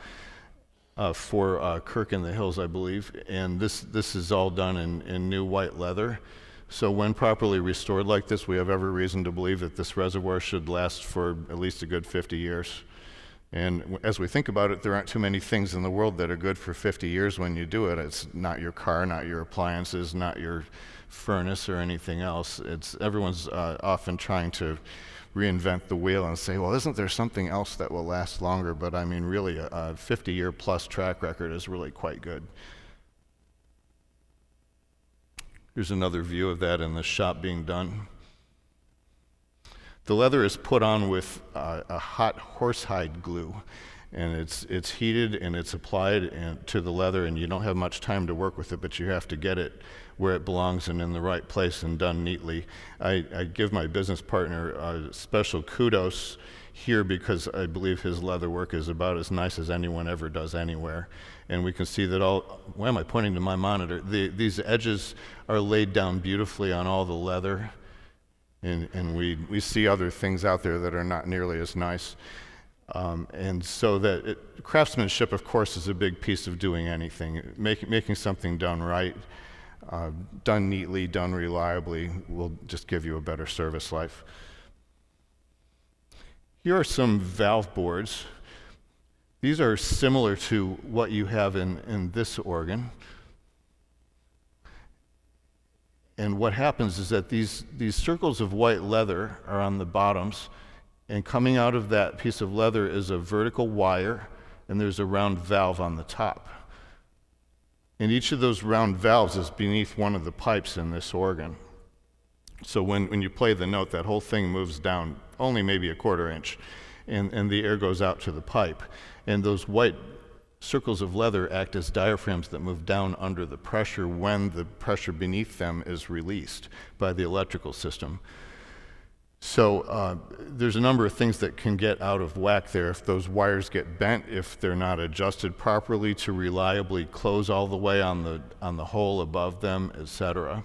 for Kirk in the Hills, I believe, and this is all done in new white leather. So when properly restored like this, we have every reason to believe that this reservoir should last for at least a good 50 years. And as we think about it, there aren't too many things in the world that are good for 50 years when you do it. It's not your car, not your appliances, not your furnace or anything else. Everyone's often trying to reinvent the wheel and say, well, isn't there something else that will last longer? But I mean, really, a 50-year plus track record is really quite good. Here's another view of that in the shop being done. The leather is put on with a hot horsehide glue, and it's heated and it's applied to the leather, and you don't have much time to work with it, but you have to get it where it belongs and in the right place and done neatly. I give my business partner special kudos here because I believe his leather work is about as nice as anyone ever does anywhere. And we can see that why am I pointing to my monitor? These edges are laid down beautifully on all the leather, and we see other things out there that are not nearly as nice. And so craftsmanship, of course, is a big piece of doing anything. Making something done right, done neatly, done reliably will just give you a better service life. Here are some valve boards. These are similar to what you have in this organ. And what happens is that these circles of white leather are on the bottoms, and coming out of that piece of leather is a vertical wire, and there's a round valve on the top. And each of those round valves is beneath one of the pipes in this organ. So when you play the note, that whole thing moves down only maybe a quarter inch, and the air goes out to the pipe. And those white circles of leather act as diaphragms that move down under the pressure when the pressure beneath them is released by the electrical system. So there's a number of things that can get out of whack there if those wires get bent, if they're not adjusted properly to reliably close all the way on the hole above them, etc.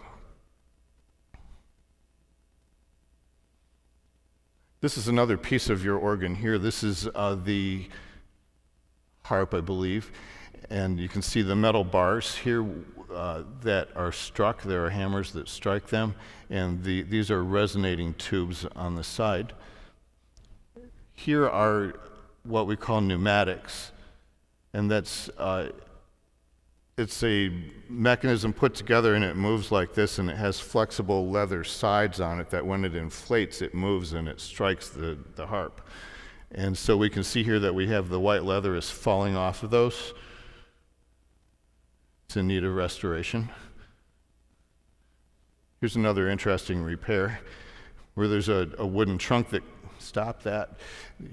This is another piece of your organ here. This is the harp, I believe, and you can see the metal bars here that are struck. There are hammers that strike them, and these are resonating tubes on the side. Here are what we call pneumatics, and that's it's a mechanism put together, and it moves like this, and it has flexible leather sides on it that when it inflates, it moves and it strikes the harp. And so we can see here that we have the white leather is falling off of those. It's in need of restoration. Here's another interesting repair where there's a wooden trunk that, stop that.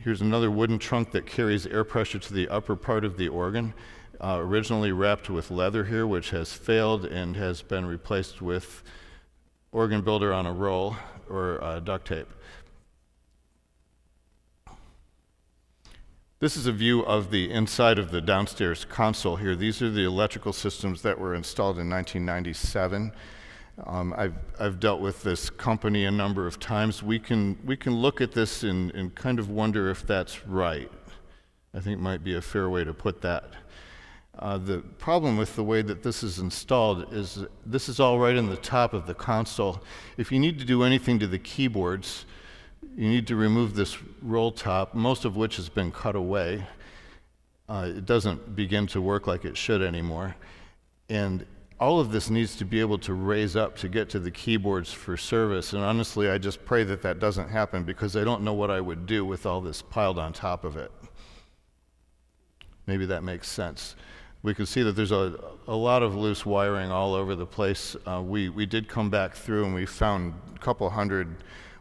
Here's another wooden trunk that carries air pressure to the upper part of the organ, originally wrapped with leather here, which has failed and has been replaced with organ builder on a roll or duct tape. This is a view of the inside of the downstairs console here. These are the electrical systems that were installed in 1997. I've dealt with this company a number of times. We can look at this and kind of wonder if that's right. I think might be a fair way to put that. The problem with the way that this is installed is this is all right in the top of the console. If you need to do anything to the keyboards, you need to remove this roll top, most of which has been cut away. It doesn't begin to work like it should anymore. And all of this needs to be able to raise up to get to the keyboards for service. And honestly, I just pray that that doesn't happen because I don't know what I would do with all this piled on top of it. Maybe that makes sense. We can see that there's a lot of loose wiring all over the place. We did come back through and we found a couple hundred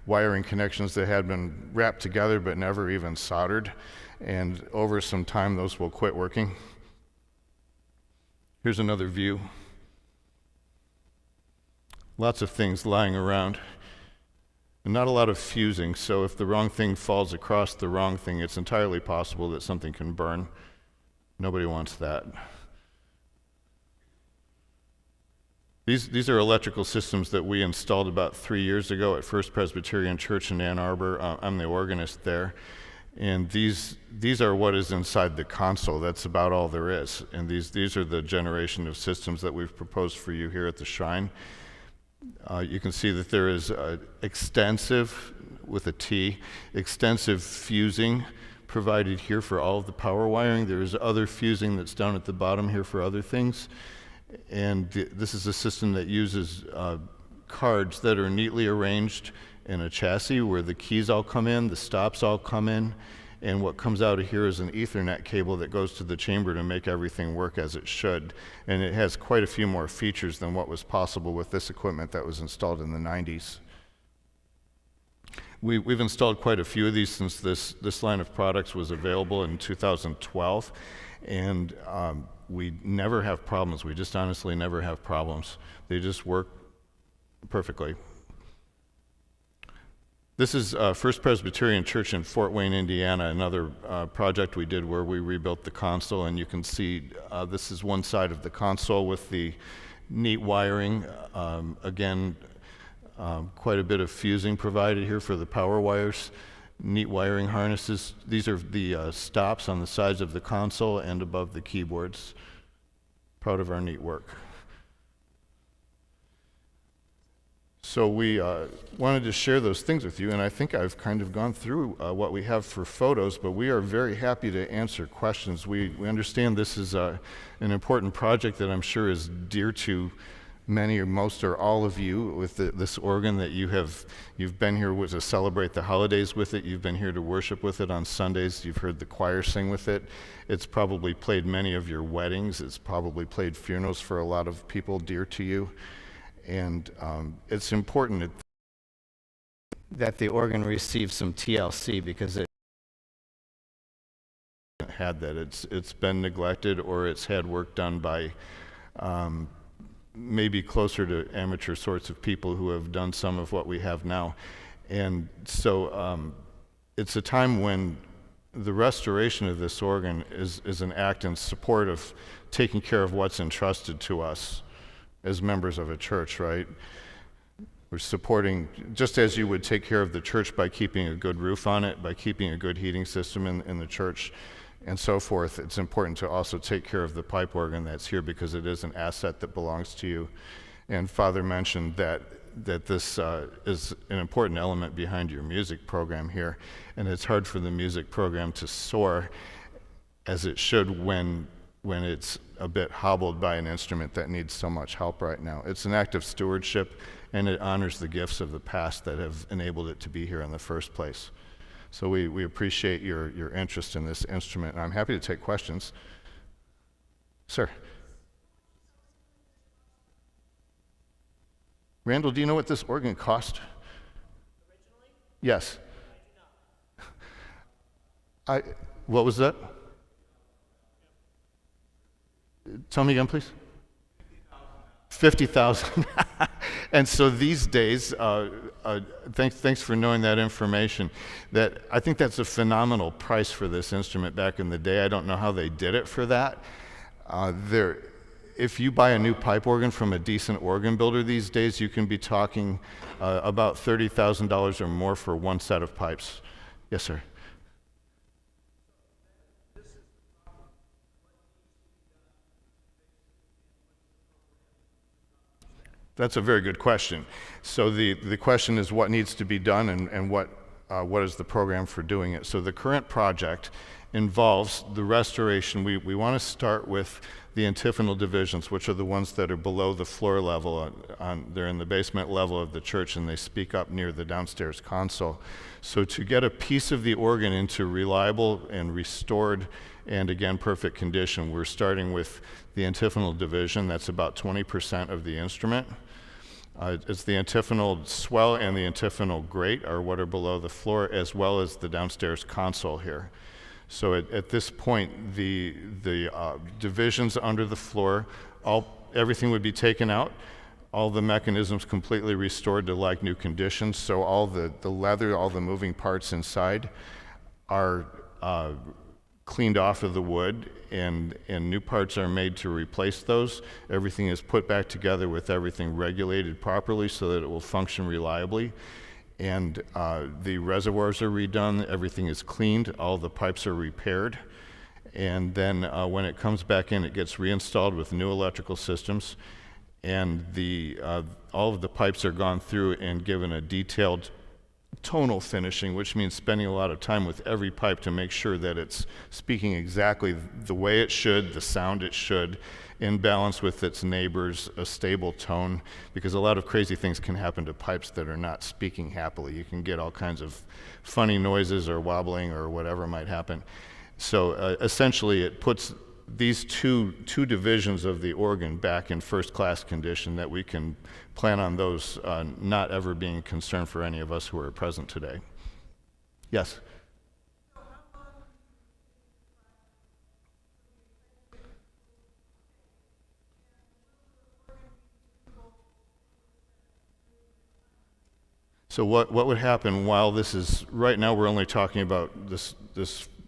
wiring connections that had been wrapped together but never even soldered, and over some time those will quit working. Here's another view. lots of things lying around, and not a lot of fusing, so if the wrong thing falls across the wrong thing, it's entirely possible that something can burn. Nobody wants that. These are electrical systems that we installed about 3 years ago at First Presbyterian Church in Ann Arbor. I'm the organist there. And these are what is inside the console. That's about all there is. And these are the generation of systems that we've proposed for you here at the Shrine. You can see that there is extensive, with a T, extensive fusing provided here for all of the power wiring. There's other fusing that's down at the bottom here for other things. And this is a system that uses cards that are neatly arranged in a chassis where the keys all come in, the stops all come in, and what comes out of here is an Ethernet cable that goes to the chamber to make everything work as it should. And it has quite a few more features than what was possible with this equipment that was installed in the 90s. We've installed quite a few of these since this line of products was available in 2012, and we never have problems. We just honestly never have problems. They just work perfectly. This is First Presbyterian Church in Fort Wayne, Indiana, another project we did where we rebuilt the console, and you can see this is one side of the console with the neat wiring. Again, quite a bit of fusing provided here for the power wires, neat wiring harnesses. These are the stops on the sides of the console and above the keyboards. Proud of our neat work. So we wanted to share those things with you, and I think I've kind of gone through what we have for photos, but we are very happy to answer questions. We understand this is an important project that I'm sure is dear to many or most or all of you with this organ that you've been here to celebrate the holidays with it. You've been here to worship with it on Sundays. You've heard the choir sing with it. It's probably played many of your weddings. It's probably played funerals for a lot of people dear to you. And it's important that the organ receives some TLC because it had that. It's been neglected, or it's had work done by maybe closer to amateur sorts of people who have done some of what we have now. And so it's a time when the restoration of this organ is an act in support of taking care of what's entrusted to us as members of a church, right? We're supporting, just as you would take care of the church by keeping a good roof on it, by keeping a good heating system in the church, and so forth, it's important to also take care of the pipe organ that's here because it is an asset that belongs to you. And Father mentioned that this is an important element behind your music program here, and it's hard for the music program to soar as it should when it's a bit hobbled by an instrument that needs so much help right now. It's an act of stewardship, and it honors the gifts of the past that have enabled it to be here in the first place. So we appreciate your interest in this instrument, and I'm happy to take questions. Sir. Randall, do you know what this organ cost? Originally? Yes. What was that? Tell me again, please. $50,000. And so these days, thanks for knowing that information. That I think that's a phenomenal price for this instrument back in the day. I don't know how they did it for that. If you buy a new pipe organ from a decent organ builder these days, you can be talking about $30,000 or more for one set of pipes. Yes, sir. That's a very good question. So the question is what needs to be done and what is the program for doing it. So the current project involves the restoration. We want to start with the antiphonal divisions, which are the ones that are below the floor level. They're in the basement level of the church, and they speak up near the downstairs console. So to get a piece of the organ into reliable and restored and again perfect condition, we're starting with the antiphonal division. That's about 20% of the instrument. It's the antiphonal swell and the antiphonal grate are what are below the floor, as well as the downstairs console here. So at this point, the divisions under the floor, everything would be taken out. all the mechanisms completely restored to like new conditions, so all the leather, all the moving parts inside are cleaned off of the wood, and new parts are made to replace those. Everything is put back together with everything regulated properly so that it will function reliably. And the reservoirs are redone, everything is cleaned, all the pipes are repaired. And then when it comes back in, it gets reinstalled with new electrical systems. And all of the pipes are gone through and given a detailed tonal finishing, which means spending a lot of time with every pipe to make sure that it's speaking exactly the way it should, the sound it should, in balance with its neighbors, a stable tone, because a lot of crazy things can happen to pipes that are not speaking happily. You can get all kinds of funny noises or wobbling or whatever might happen. So essentially it puts these two divisions of the organ back in first-class condition, that we can plan on those not ever being a concern for any of us who are present today. Yes? So what would happen while this is, right now we're only talking about this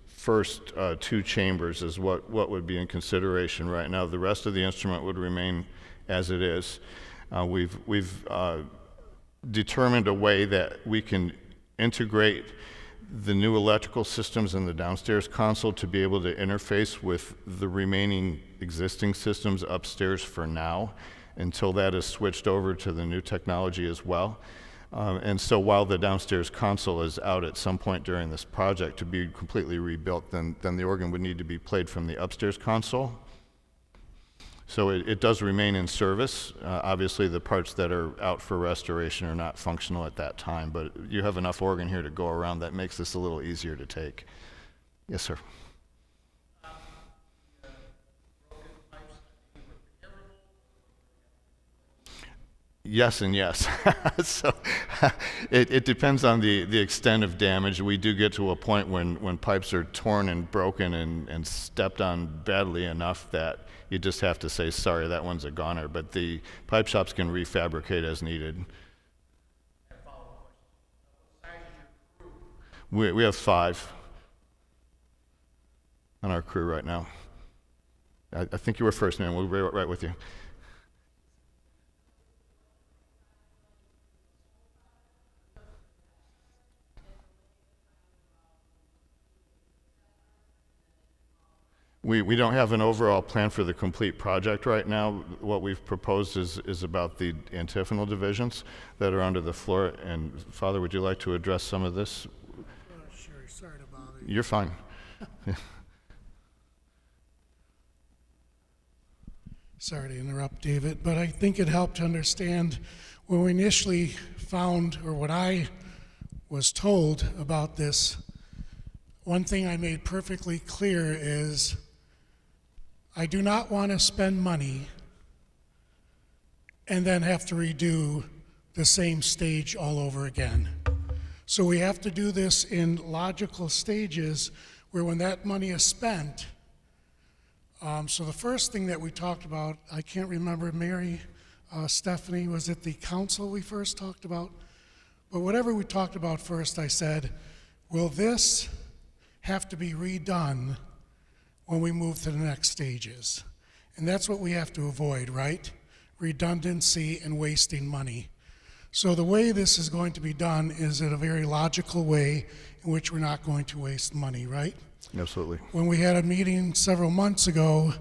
first two chambers is what would be in consideration right now. The rest of the instrument would remain as it is. We've determined a way that we can integrate the new electrical systems in the downstairs console to be able to interface with the remaining existing systems upstairs for now, until that is switched over to the new technology as well. And so while the downstairs console is out at some point during this project to be completely rebuilt, then the organ would need to be played from the upstairs console. So it does remain in service. Obviously the parts that are out for restoration are not functional at that time, but you have enough organ here to go around that makes this a little easier to take. Yes, sir. Yes and yes. So it depends on the extent of damage. We do get to a point when pipes are torn and broken and stepped on badly enough that you just have to say, sorry, that one's a goner. But the pipe shops can refabricate as needed. We have 5 on our crew right now. I think you were first, man. We'll be right with you. We don't have an overall plan for the complete project right now. What we've proposed is about the antiphonal divisions that are under the floor. And Father, would you like to address some of this? Sure, sorry to bother you. You're fine. Sorry to interrupt, David, but I think it helped to understand when we initially found, or what I was told about this, one thing I made perfectly clear is I do not want to spend money and then have to redo the same stage all over again. So we have to do this in logical stages where when that money is spent, so the first thing that we talked about, I can't remember, Mary, Stephanie, was it the council we first talked about? But whatever we talked about first, I said, will this have to be redone when we move to the next stages? And that's what we have to avoid, right? Redundancy and wasting money. So the way this is going to be done is in a very logical way in which we're not going to waste money, right? Absolutely. When we had a meeting several months ago,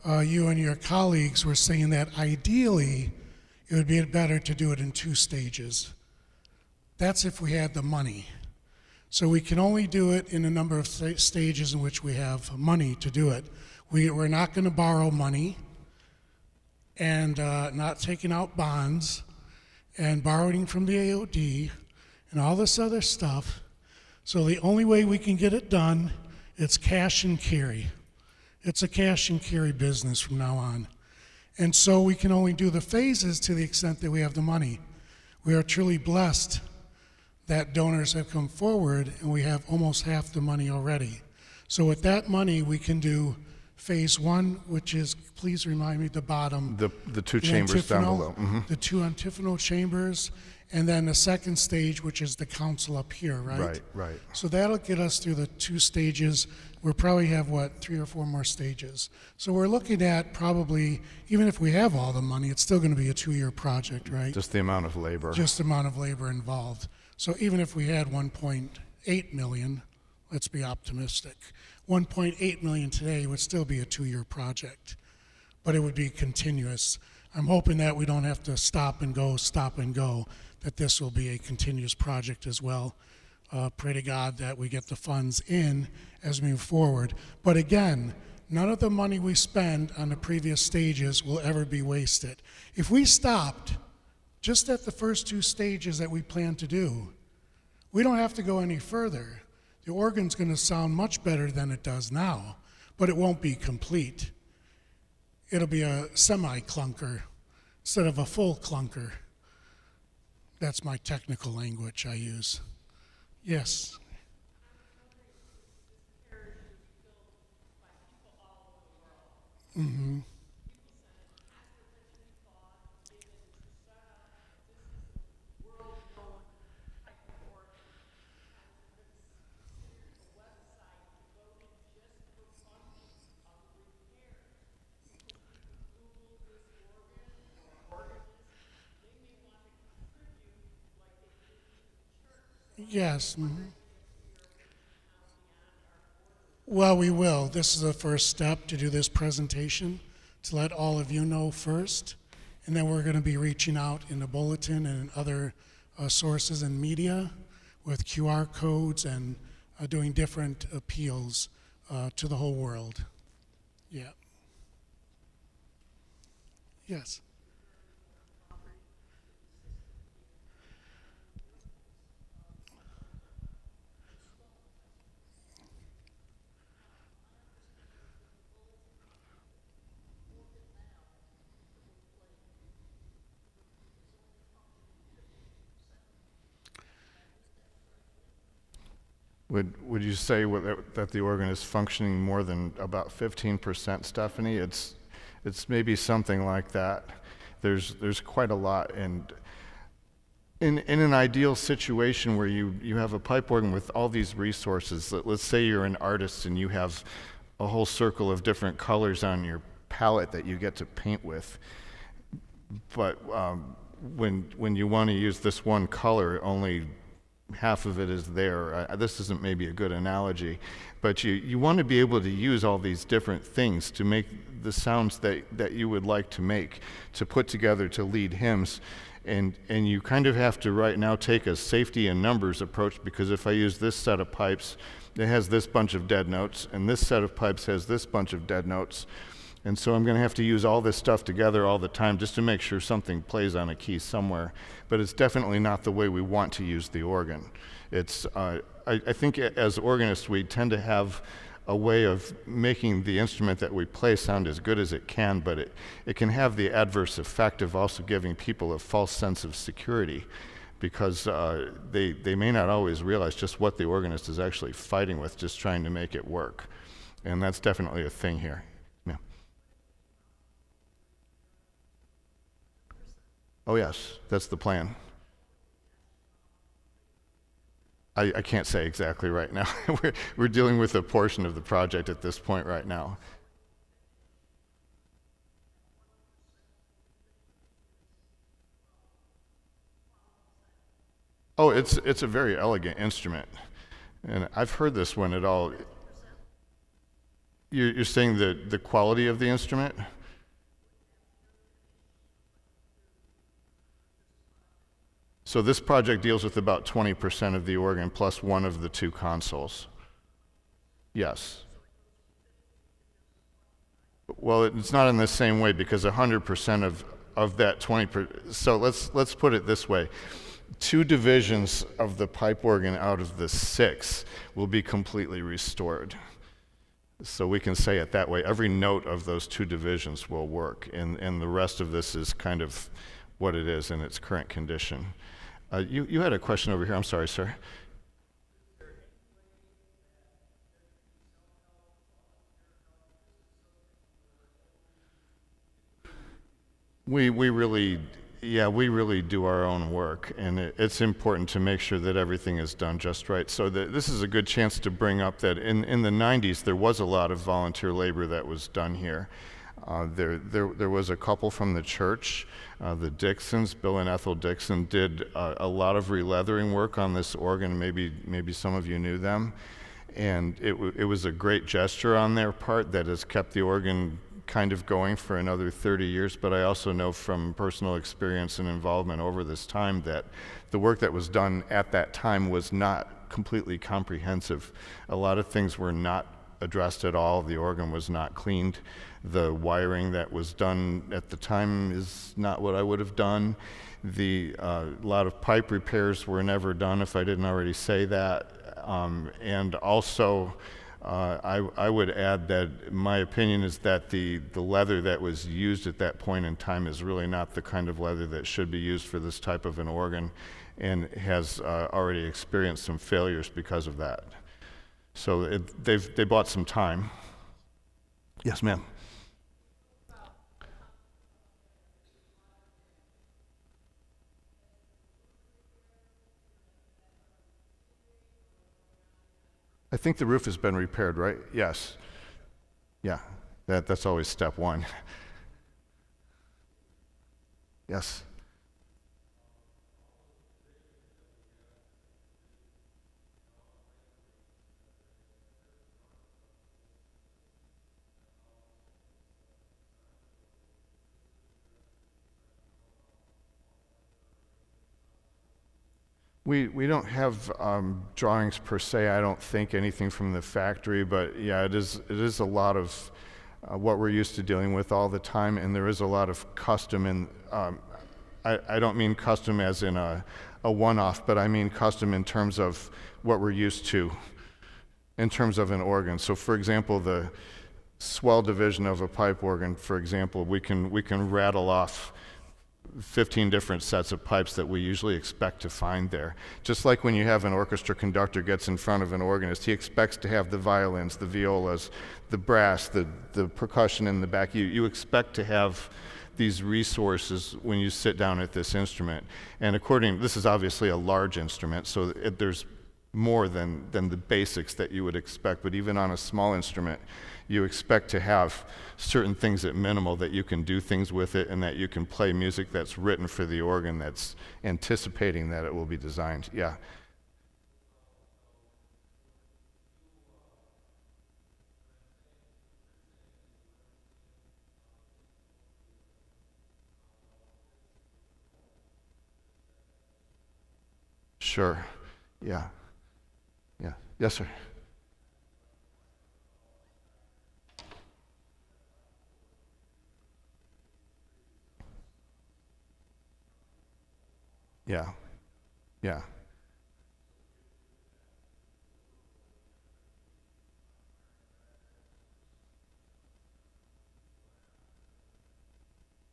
you and your colleagues were saying that ideally it would be better to do it in 2 stages. That's if we had the money. So we can only do it in a number of stages in which we have money to do it. We're not going to borrow money and not taking out bonds and borrowing from the AOD and all this other stuff. So the only way we can get it done, it's cash and carry. It's a cash and carry business from now on. And so we can only do the phases to the extent that we have the money. We are truly blessed that donors have come forward and we have almost half the money already. So with that money, we can do Phase 1, which is, please remind me, the bottom. The two chambers down antiphonal, below. Mm-hmm. The two antiphonal chambers, and then the second stage, which is the console up here, right? Right, right. So that'll get us through the 2 stages. We'll probably have, 3 or 4 more stages. So we're looking at probably, even if we have all the money, it's still going to be a 2-year project, right? Just the amount of labor. Just the amount of labor involved. So even if we had 1.8 million, let's be optimistic, 1.8 million today would still be a 2-year project, but it would be continuous. I'm hoping that we don't have to stop and go, that this will be a continuous project as well. Pray to God that we get the funds in as we move forward. But again, none of the money we spend on the previous stages will ever be wasted. If we stopped just at the first 2 stages that we plan to do, we don't have to go any further. The organ's going to sound much better than it does now, but it won't be complete. It'll be a semi-clunker instead of a full clunker. That's my technical language I use. Yes. Mm-hmm. Yes. Mm-hmm. Well, we will. This is the first step to do this presentation, to let all of you know first. And then we're going to be reaching out in the bulletin and other sources and media with QR codes and doing different appeals to the whole world. Yeah. Yes. Would you say that the organ is functioning more than about 15%, Stephanie? It's maybe something like that. There's quite a lot, and in an ideal situation where you have a pipe organ with all these resources, let's say you're an artist and you have a whole circle of different colors on your palette that you get to paint with, but when you want to use this one color, only half of it is there. This isn't maybe a good analogy, but you want to be able to use all these different things to make the sounds that you would like to make, to put together to lead hymns. And you kind of have to right now take a safety and numbers approach, because if I use this set of pipes, it has this bunch of dead notes, and this set of pipes has this bunch of dead notes. And so I'm going to have to use all this stuff together all the time just to make sure something plays on a key somewhere. But it's definitely not the way we want to use the organ. It's, I think as organists, we tend to have a way of making the instrument that we play sound as good as it can, but it can have the adverse effect of also giving people a false sense of security, because they may not always realize just what the organist is actually fighting with, just trying to make it work. And that's definitely a thing here. Yeah. Oh yes, that's the plan. I can't say exactly right now. We're dealing with a portion of the project at this point right now. Oh, it's a very elegant instrument, and I've heard this one at all. You're saying the quality of the instrument? So this project deals with about 20% of the organ plus one of the two consoles. Yes. Well, it's not in the same way, because 100% of that 20%. So let's put it this way: 2 divisions of the pipe organ out of the 6 will be completely restored. So we can say it that way. Every note of those 2 divisions will work, and the rest of this is kind of what it is in its current condition. You had a question over here. I'm sorry, sir. We really, yeah, we really do our own work, and it's important to make sure that everything is done just right. So this is a good chance to bring up that in the 90s, there was a lot of volunteer labor that was done here. There was a couple from the church, the Dixons, Bill and Ethel Dixon, did a lot of releathering work on this organ. Maybe some of you knew them. And it was a great gesture on their part that has kept the organ kind of going for another 30 years, but I also know from personal experience and involvement over this time that the work that was done at that time was not completely comprehensive. A lot of things were not addressed at all. The organ was not cleaned. The wiring that was done at the time is not what I would have done. A lot of pipe repairs were never done, if I didn't already say that. And also, I would add that my opinion is that the leather that was used at that point in time is really not the kind of leather that should be used for this type of an organ, and has already experienced some failures because of that. So they bought some time. Yes, ma'am. I think the roof has been repaired, right? Yes. Yeah, that's always step one. Yes. We don't have drawings per se. I don't think anything from the factory, but yeah, it is a lot of what we're used to dealing with all the time, and there is a lot of custom. And I don't mean custom as in a one-off, but I mean custom in terms of what we're used to, in terms of an organ. So, for example, the swell division of a pipe organ, for example, we can rattle off 15 different sets of pipes that we usually expect to find there. Just like when you have an orchestra conductor gets in front of an organist, he expects to have the violins, the violas, the brass, the percussion in the back. You expect to have these resources when you sit down at this instrument. And this is obviously a large instrument, so there's more than the basics that you would expect, but even on a small instrument, you expect to have certain things at minimal, that you can do things with it and that you can play music that's written for the organ, that's anticipating that it will be designed. Yeah. Sure. Yeah. Yeah. Yes, sir. Yeah. Yeah.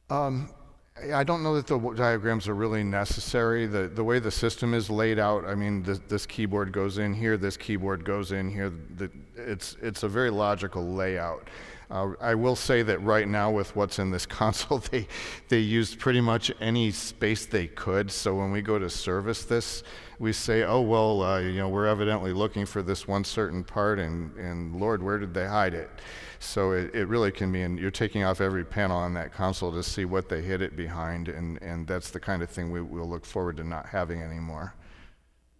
I don't know that the diagrams are really necessary. The way the system is laid out, I mean, this keyboard goes in here, this keyboard goes in here. It's a very logical layout. I will say that right now with what's in this console, they used pretty much any space they could. So when we go to service this, we say, oh, well, we're evidently looking for this one certain part, and Lord, where did they hide it? So it really can be, and you're taking off every panel on that console to see what they hid it behind, and that's the kind of thing we'll look forward to not having anymore.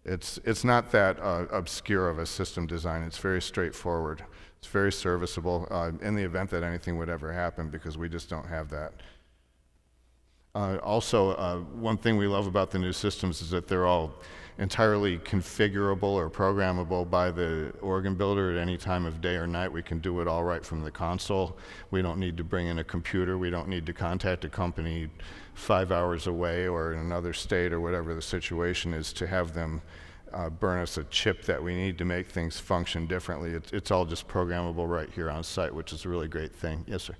It's not that obscure of a system design. It's very straightforward. It's very serviceable in the event that anything would ever happen, because we just don't have that. Also, one thing we love about the new systems is that they're all entirely configurable or programmable by the organ builder at any time of day or night. We can do it all right from the console. We don't need to bring in a computer. We don't need to contact a company 5 hours away or in another state or whatever the situation is to have them burn us a chip that we need to make things function differently. It's all just programmable right here on site, which is a really great thing. Yes, sir.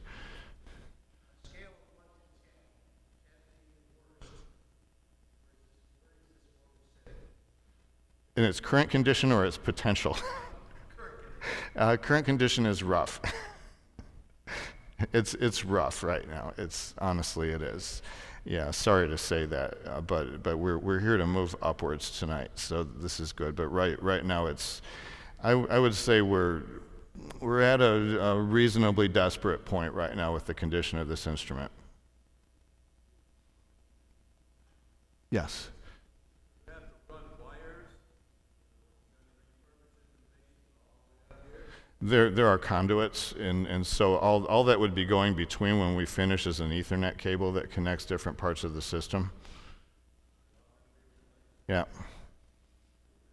In its current condition or its potential? Current condition is rough. It's rough right now. It's honestly it is. Yeah, sorry to say that, but we're here to move upwards tonight, so this is good. But right now I would say we're at a reasonably desperate point right now with the condition of this instrument. Yes. There are conduits, and so all that would be going between when we finish is an Ethernet cable that connects different parts of the system. Yeah.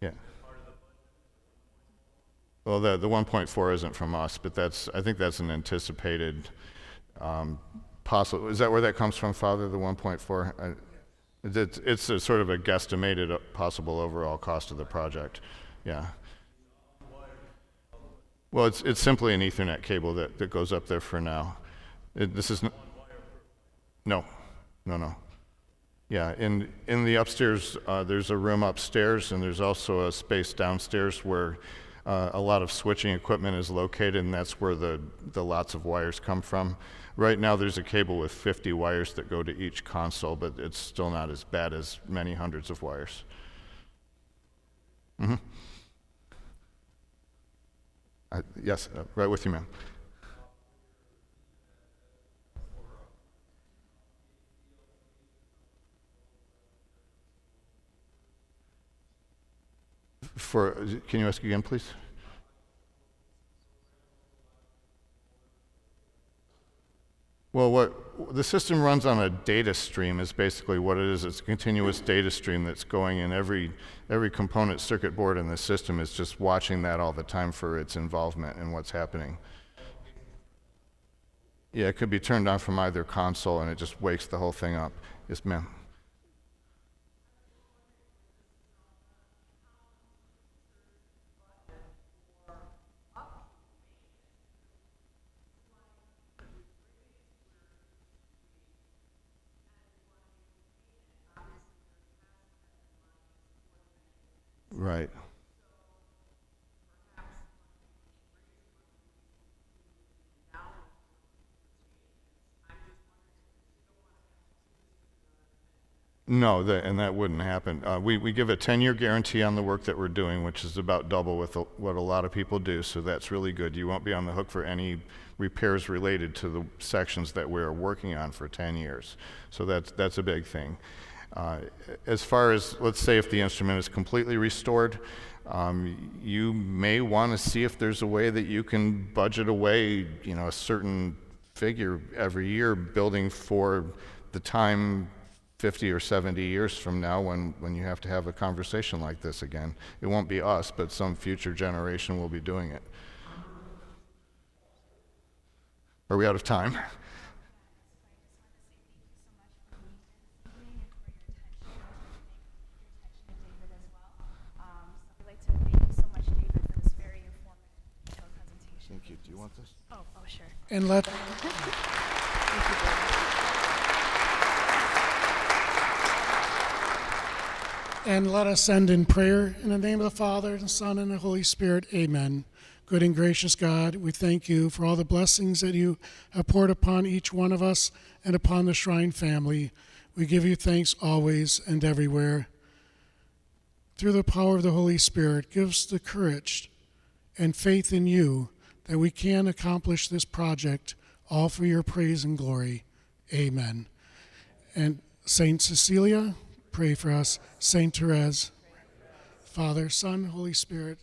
Yeah. Well, the 1.4 isn't from us, but I think that's an anticipated possible. Is that where that comes from, Father? The 1.4. It's a sort of a guesstimated possible overall cost of the project. Yeah. Well, it's simply an Ethernet cable that goes up there for now. This is no. Yeah, in the upstairs, there's a room upstairs, and there's also a space downstairs where a lot of switching equipment is located, and that's where the lots of wires come from. Right now, there's a cable with 50 wires that go to each console, but it's still not as bad as many hundreds of wires. Mm-hmm. Yes, right with you, ma'am. Can you ask again, please? Well, what the system runs on a data stream is basically what it is. It's a continuous data stream that's going in every component circuit board in the system is just watching that all the time for its involvement in what's happening. Yeah, it could be turned on from either console and it just wakes the whole thing up. Yes, ma'am. Right. No, and that wouldn't happen. We give a 10-year guarantee on the work that we're doing, which is about double with what a lot of people do, so that's really good. You won't be on the hook for any repairs related to the sections that we're working on for 10 years. So that's a big thing. As far as, let's say if the instrument is completely restored, you may want to see if there's a way that you can budget away, a certain figure every year building for the time 50 or 70 years from now when you have to have a conversation like this again. It won't be us, but some future generation will be doing it. Are we out of time? Thank you. Do you want this? Oh, sure. And let us end in prayer. In the name of the Father, and the Son, and the Holy Spirit, amen. Good and gracious God, we thank you for all the blessings that you have poured upon each one of us and upon the Shrine family. We give you thanks always and everywhere. Through the power of the Holy Spirit, give us the courage and faith in you that we can accomplish this project, all for your praise and glory. Amen. And Saint Cecilia, pray for us. Saint Therese, Father, Son, Holy Spirit,